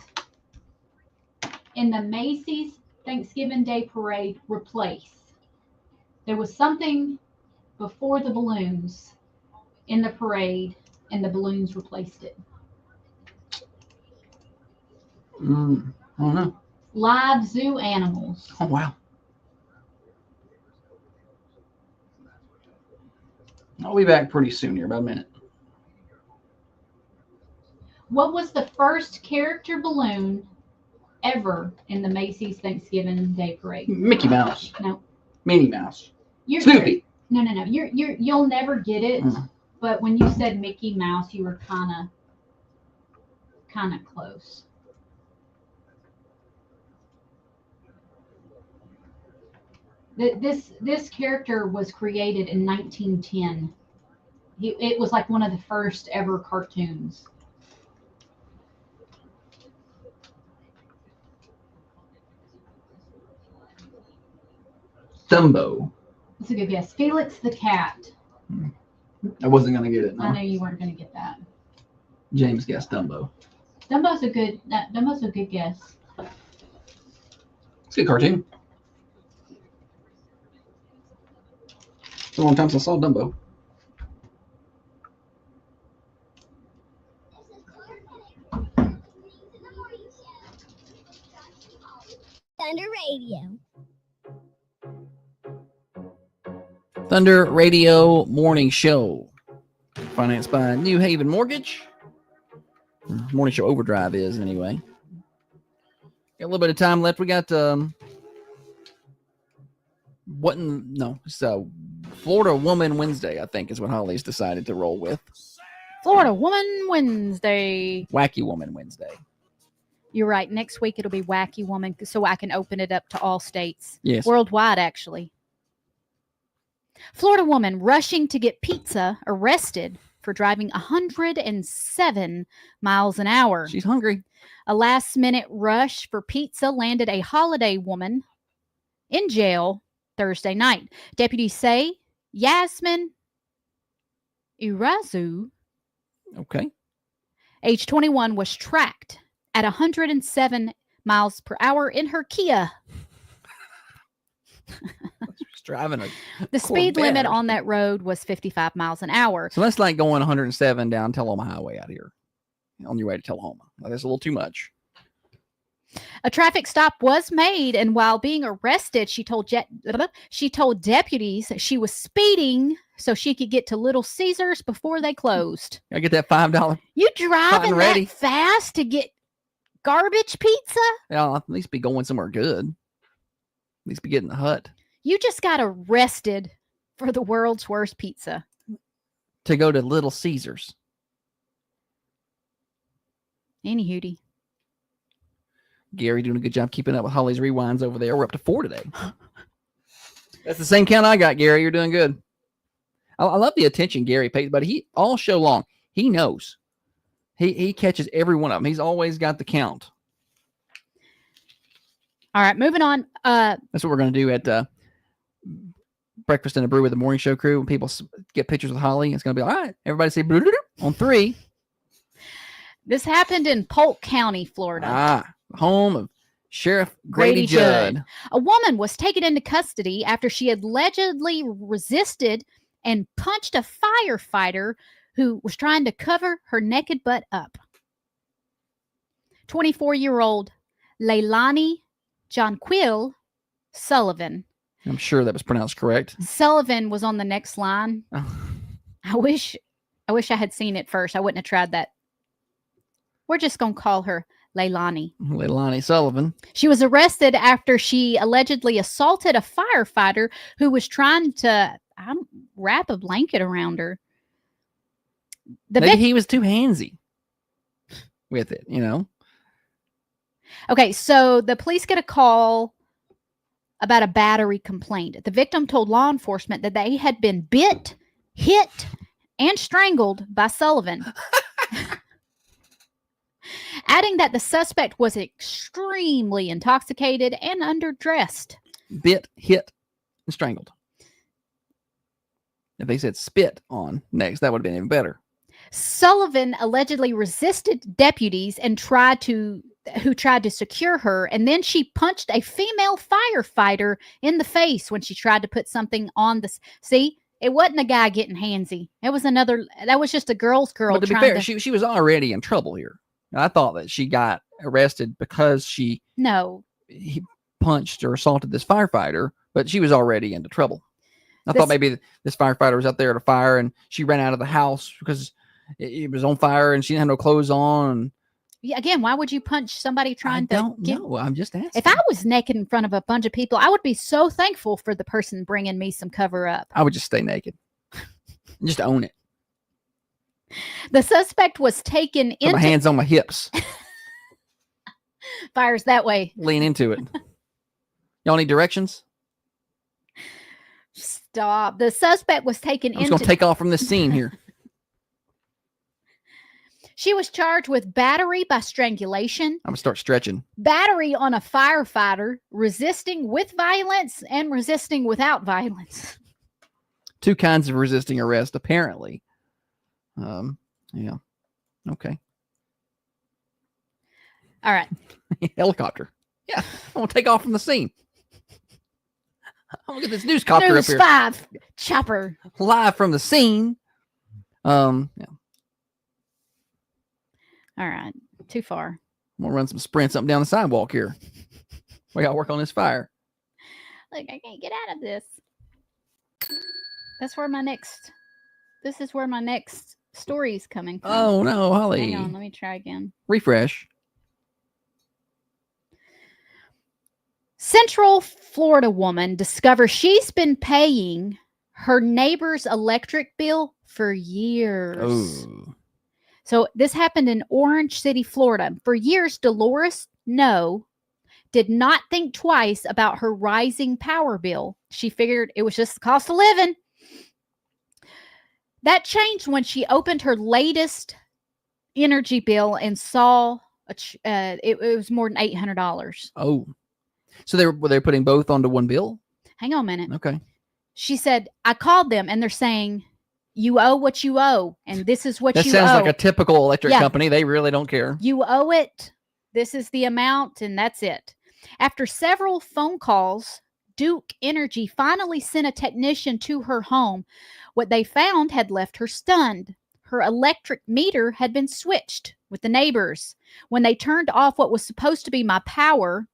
in the Macy's Thanksgiving Day Parade replace? There was something before the balloons in the parade, and the balloons replaced it. I don't know. Live zoo animals. Oh, wow. I'll be back pretty soon here, about a minute. What was the first character balloon ever in the Macy's Thanksgiving Day Parade? Mickey Mouse. No. Minnie Mouse. You're Snoopy. No. You'll never get it. But when you said Mickey Mouse, you were kind of close. This character was created in 1910. It was like one of the first ever cartoons. Dumbo. That's a good guess. Felix the Cat. I wasn't going to get it. No. I know you weren't going to get that. James guessed Dumbo. Dumbo's a good guess. It's a good cartoon. It's a long time since I saw Dumbo. Thunder Radio Morning Show, financed by New Haven Mortgage. Morning Show Overdrive is, anyway. Got a little bit of time left. We got, it's Florida Woman Wednesday, I think, is what Holly's decided to roll with. Florida Woman Wednesday. Wacky Woman Wednesday. You're right. Next week it'll be Wacky Woman, so I can open it up to all states. Yes. Worldwide, actually. Florida woman rushing to get pizza arrested for driving 107 miles an hour. She's hungry. A last-minute rush for pizza landed a Holiday woman in jail Thursday night. Deputies say Yasmin Irazu, Okay. age 21, was tracked at 107 miles per hour in her Kia. She's driving a The speed Corvette limit or on that road was 55 miles an hour. So that's like going 107 down Tullahoma Highway out here on your way to Tullahoma. That's a little too much. A traffic stop was made, and while being arrested, she told deputies she was speeding so she could get to Little Caesars before they closed. I get that $5. You driving ready. that fast to get garbage pizza? I'll at least be going somewhere good. At least be getting the hut. You just got arrested for the world's worst pizza. To go to Little Caesars. Any hootie. Gary doing a good job keeping up with Holly's rewinds over there. We're up to 4 today. That's the same count I got, Gary. You're doing good. I love the attention Gary pays, but he all show long, he knows. He catches every one of them. He's always got the count. All right, moving on. That's what we're going to do at Breakfast in a Brew with the Morning Show crew. When people get pictures with Holly, it's going to be all right. Everybody say on 3. This happened in Polk County, Florida. Home of Sheriff Grady Judd. A woman was taken into custody after she allegedly resisted and punched a firefighter who was trying to cover her naked butt up. 24-year-old Leilani Jonquil Sullivan. I'm sure that was pronounced correct. Sullivan was on the next line. Oh. I wish I had seen it first. I wouldn't have tried that. We're just going to call her Leilani. Leilani Sullivan. She was arrested after she allegedly assaulted a firefighter who was trying to wrap a blanket around her. Maybe he was too handsy with it, you know? Okay, so the police get a call about a battery complaint. The victim told law enforcement that they had been bit, hit, and strangled by Sullivan. Adding that the suspect was extremely intoxicated and underdressed. Bit, hit, and strangled. If they said spit on next, that would have been even better. Sullivan allegedly resisted deputies and tried to secure her, and then she punched a female firefighter in the face when she tried to put something on the. See, it wasn't a guy getting handsy. It was that was just a girl. But to be fair, she was already in trouble here. I thought that she got arrested because he punched or assaulted this firefighter, but she was already into trouble. I thought maybe this firefighter was out there at a fire and she ran out of the house because it was on fire and she didn't have no clothes on. Yeah, again, why would you punch somebody trying to? I don't know. I'm just asking. If I was naked in front of a bunch of people, I would be so thankful for the person bringing me some cover up. I would just stay naked. Just own it. The suspect was taken into... Put my hands on my hips. Fires that way. Lean into it. Y'all need directions? Stop. The suspect was taken I'm just going to take off from this scene here. She was charged with battery by strangulation. I'm going to start stretching. Battery on a firefighter, resisting with violence, and resisting without violence. 2 kinds of resisting arrest, apparently. Yeah. Okay. All right. Helicopter. Yeah. I'm going to take off from the scene. I'm going to get this newscopter News up here. 5 chopper. Live from the scene. Yeah. All right. Too far. I'm going to run some sprints up and down the sidewalk here. We got to work on this fire. Look, I can't get out of this. That's where my next. This is where my next story is coming from. Oh no, Holly. Hang on, let me try again. Refresh. Central Florida woman discovers she's been paying her neighbor's electric bill for years. Oh. So this happened in Orange City, Florida. For years, Dolores No did not think twice about her rising power bill. She figured it was just the cost of living. That changed when she opened her latest energy bill and saw it was more than $800. Oh. So were they putting both onto one bill? Hang on a minute. Okay. She said, I called them and they're saying, you owe what you owe, and this is what That you sounds owe. like a typical electric Yeah. company. They really don't care. You owe it. This is the amount, and that's it. After several phone calls, Duke Energy finally sent a technician to her home. What they found had left her stunned. Her electric meter had been switched with the neighbors. When they turned off what was supposed to be my power,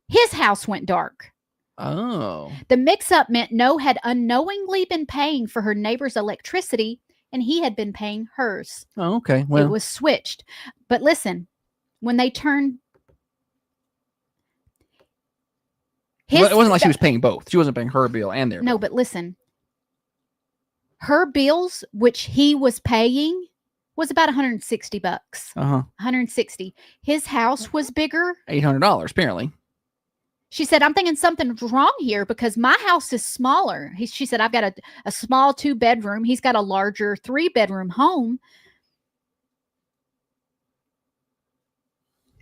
his house went dark. Oh. The mix-up meant No had unknowingly been paying for her neighbor's electricity, and he had been paying hers. Oh, okay. Well, It was switched. But listen, when they turned... well, it wasn't like she was paying both. She wasn't paying her bill and their No, bill. but listen. Her bills, which he was paying, was about $160. Uh-huh. 160. His house was bigger. $800 apparently. She said, I'm thinking something's wrong here because my house is smaller. She said, I've got a small 2-bedroom. He's got a larger 3-bedroom home.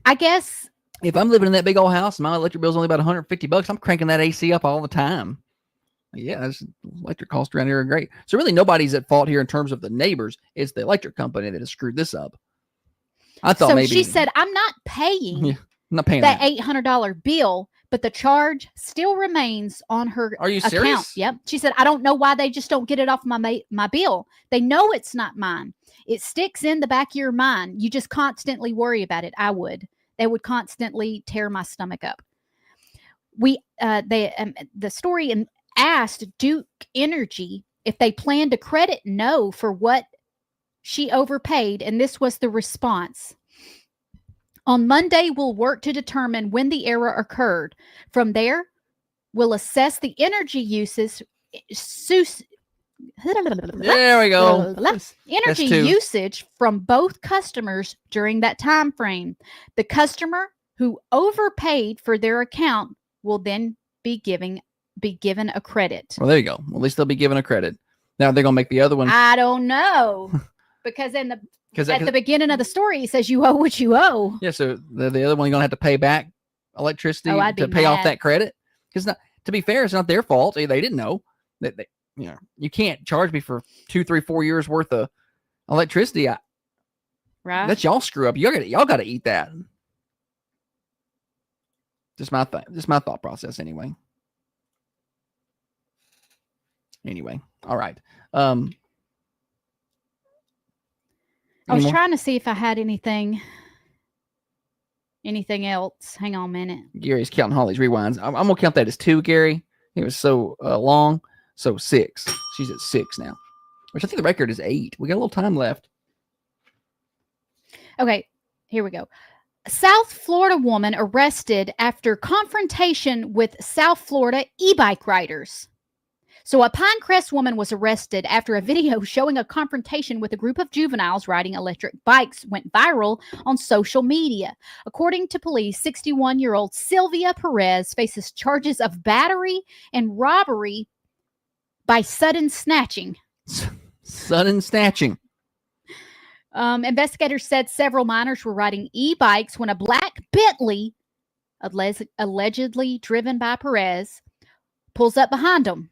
I guess If I'm living in that big old house, my electric bill's only about $150. I'm cranking that AC up all the time. Yeah, electric costs around here are great. So really nobody's at fault here in terms of the neighbors. It's the electric company that has screwed this up. I thought so maybe she said, I'm not paying yeah, I'm not paying that that. $800 bill, but the charge still remains on her Are you account. serious? Yep. She said, I don't know why they just don't get it off my bill. They know it's not mine. It sticks in the back of your mind. You just constantly worry about it. I would. They would constantly tear my stomach up. The story asked Duke Energy if they planned to credit No for what she overpaid, and this was the response. On Monday, we'll work to determine when the error occurred. From there, we'll assess the energy uses. There we go. Energy two. usage from both customers during that time frame. The customer who overpaid for their account will then be given a credit. Well, there you go. Well, at least they'll be given a credit. Now they're gonna make the other one I don't know. Because at the beginning of the story, it says you owe what you owe. yeah. So the other one you're gonna have to pay back electricity Oh, I'd to be pay off mad. that credit. Because to be fair, it's not their fault. They didn't know that. You can't charge me for 2, 3, 4 years worth of electricity. Right. That's y'all screw up. Y'all got to eat that. Just my thought process anyway. Anyway, all right. I was Any more? trying to see if I had anything else. Hang on a minute. Gary's counting Holly's rewinds. I'm gonna count that as 2, Gary. It was so long. So 6. She's at 6 now, which I think the record is 8. We got a little time left. Okay, here we go. South Florida woman arrested after confrontation with South Florida e-bike riders. So a Pinecrest woman was arrested after a video showing a confrontation with a group of juveniles riding electric bikes went viral on social media. According to police, 61-year-old Sylvia Perez faces charges of battery and robbery by sudden snatching. Sudden snatching. Investigators said several minors were riding e-bikes when a black Bentley, allegedly driven by Perez, pulls up behind them.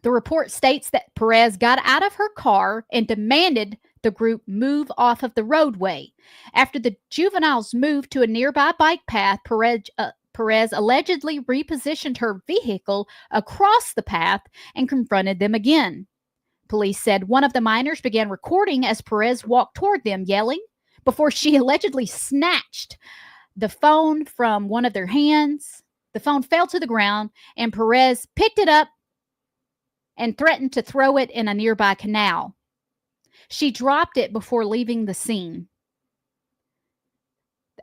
The report states that Perez got out of her car and demanded the group move off of the roadway. After the juveniles moved to a nearby bike path, Perez allegedly repositioned her vehicle across the path and confronted them again. Police said one of the minors began recording as Perez walked toward them, yelling, before she allegedly snatched the phone from one of their hands. The phone fell to the ground, and Perez picked it up and threatened to throw it in a nearby canal. She dropped it before leaving the scene.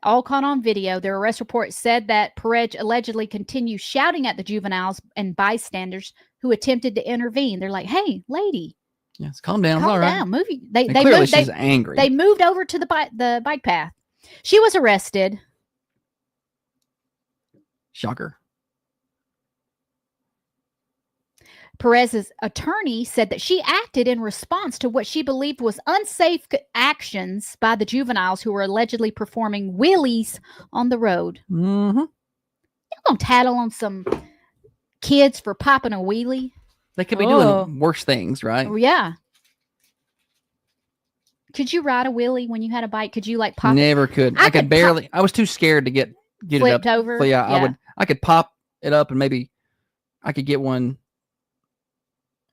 All caught on video. Their arrest report said that Perez allegedly continued shouting at the juveniles and bystanders who attempted to intervene. They're like, "Hey, lady, Yes, calm down. It's calm all right. down. Move." And clearly moved, she's angry. They moved over to the bike path. She was arrested. Shocker. Perez's attorney said that she acted in response to what she believed was unsafe actions by the juveniles who were allegedly performing wheelies on the road. Mm-hmm. You gonna tattle on some kids for popping a wheelie? They could be doing worse things, right? Oh, yeah. Could you ride a wheelie when you had a bike? Could you like pop? Never could. I could barely. I was too scared to get flipped it up. over? So yeah, Yeah. I could pop it up and maybe I could get one.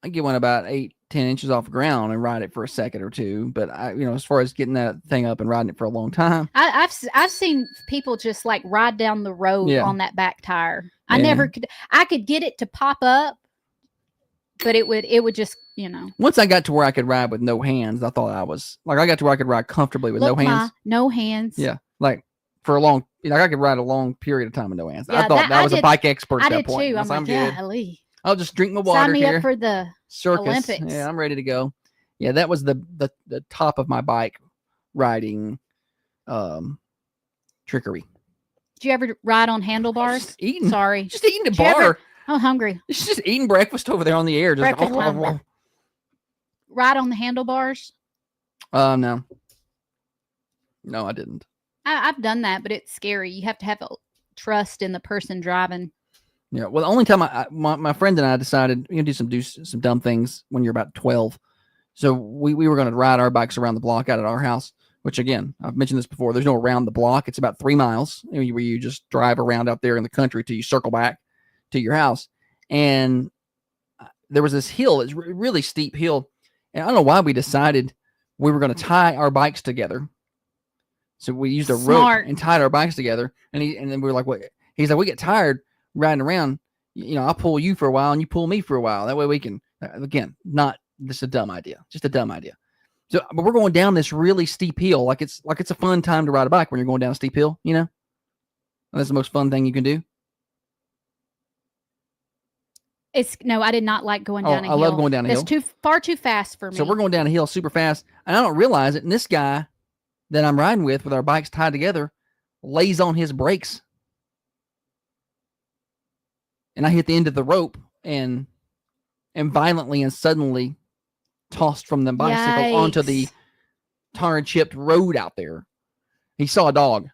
I get one about 8-10 inches off the ground and ride it for a second or two. But as far as getting that thing up and riding it for a long time, I've seen people just like ride down the road Yeah. on that back tire. I Yeah. never could. I could get it to pop up, but it would just once I got to where I could ride with no hands, I thought I was like I got to where I could ride comfortably with Look, no hands. no hands. Yeah, like for a long, I could ride a long period of time with no hands. Yeah, I thought that was a did- bike expert I at that did point. too. I I'm was like, good. golly. I'll just drink my water Sign me here. up for the Circus. Olympics. Yeah, I'm ready to go. Yeah, that was the top of my bike riding trickery. Did you ever ride on handlebars? Just eating. Sorry. Just eating the Did you ever- bar. I'm hungry. It's just eating breakfast over there on the air. Just Breakfast time. Ride on the handlebars? No. No, I didn't. I've done that, but it's scary. You have to have trust in the person driving. Yeah. Well, the only time my friend and I decided we're gonna do some dumb things when you're about 12. So we were going to ride our bikes around the block out at our house, which again, I've mentioned this before. There's no around the block. It's about 3 miles where you just drive around out there in the country till you circle back to your house. And there was this hill. It's a really steep hill. And I don't know why we decided we were going to tie our bikes together. So we used a rope and tied our bikes together. And then we were like, what? He's like, we get tired riding around. I'll pull you for a while and you pull me for a while. That way we can, again, not just a dumb idea, just a dumb idea. So, but we're going down this really steep hill. Like it's a fun time to ride a bike when you're going down a steep hill, That's the most fun thing you can do. I did not like going down a hill. I love going down a hill. It's far too fast for me. So we're going down a hill super fast, and I don't realize it. And this guy that I'm riding with our bikes tied together, lays on his brakes. And I hit the end of the rope and am violently and suddenly tossed from the bicycle onto the tar and chipped road out there. He saw a dog.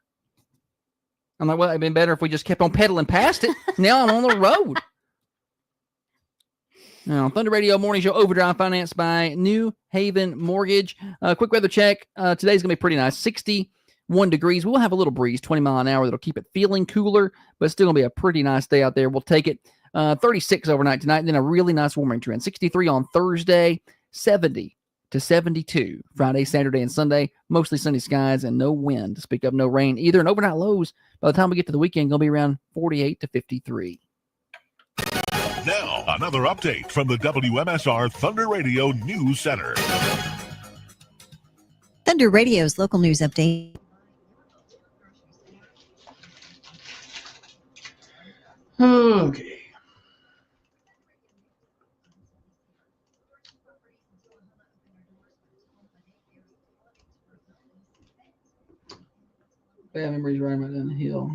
I'm like, well, it'd been better if we just kept on pedaling past it. Now I'm on the road. Now, Thunder Radio Morning Show Overdrive, financed by New Haven Mortgage. Quick weather check. Today's going to be pretty nice. 61 degrees. We'll have a little breeze, 20 mile an hour. That'll keep it feeling cooler, but it's still going to be a pretty nice day out there. We'll take it. 36 overnight tonight, and then a really nice warming trend. 63 on Thursday, 70 to 72. Friday, Saturday, and Sunday, mostly sunny skies and no wind to speak of, no rain either. And overnight lows, by the time we get to the weekend, going to be around 48 to 53. Now, another update from the WMSR Thunder Radio News Center. Thunder Radio's local news update. Okay. Bad memories riding right down the hill.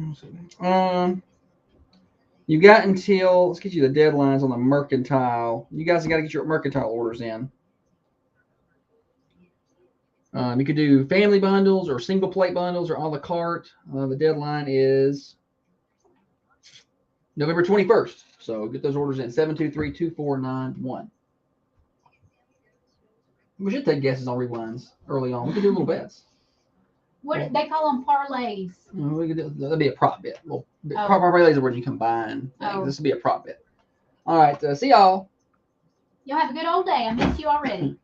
You got until, let's get you the deadlines on the mercantile. You guys got to get your mercantile orders in. You could do family bundles or single plate bundles or a la carte. The deadline is November 21st. So get those orders in 723-2491. We should take guesses on rewinds early on. We could do little bets. What they call them parlays. We could do, that'd be a prop bet. Well, Oh. parlays are when you combine things. Oh. This would be a prop bet. All right. See y'all. Y'all have a good old day. I miss you already.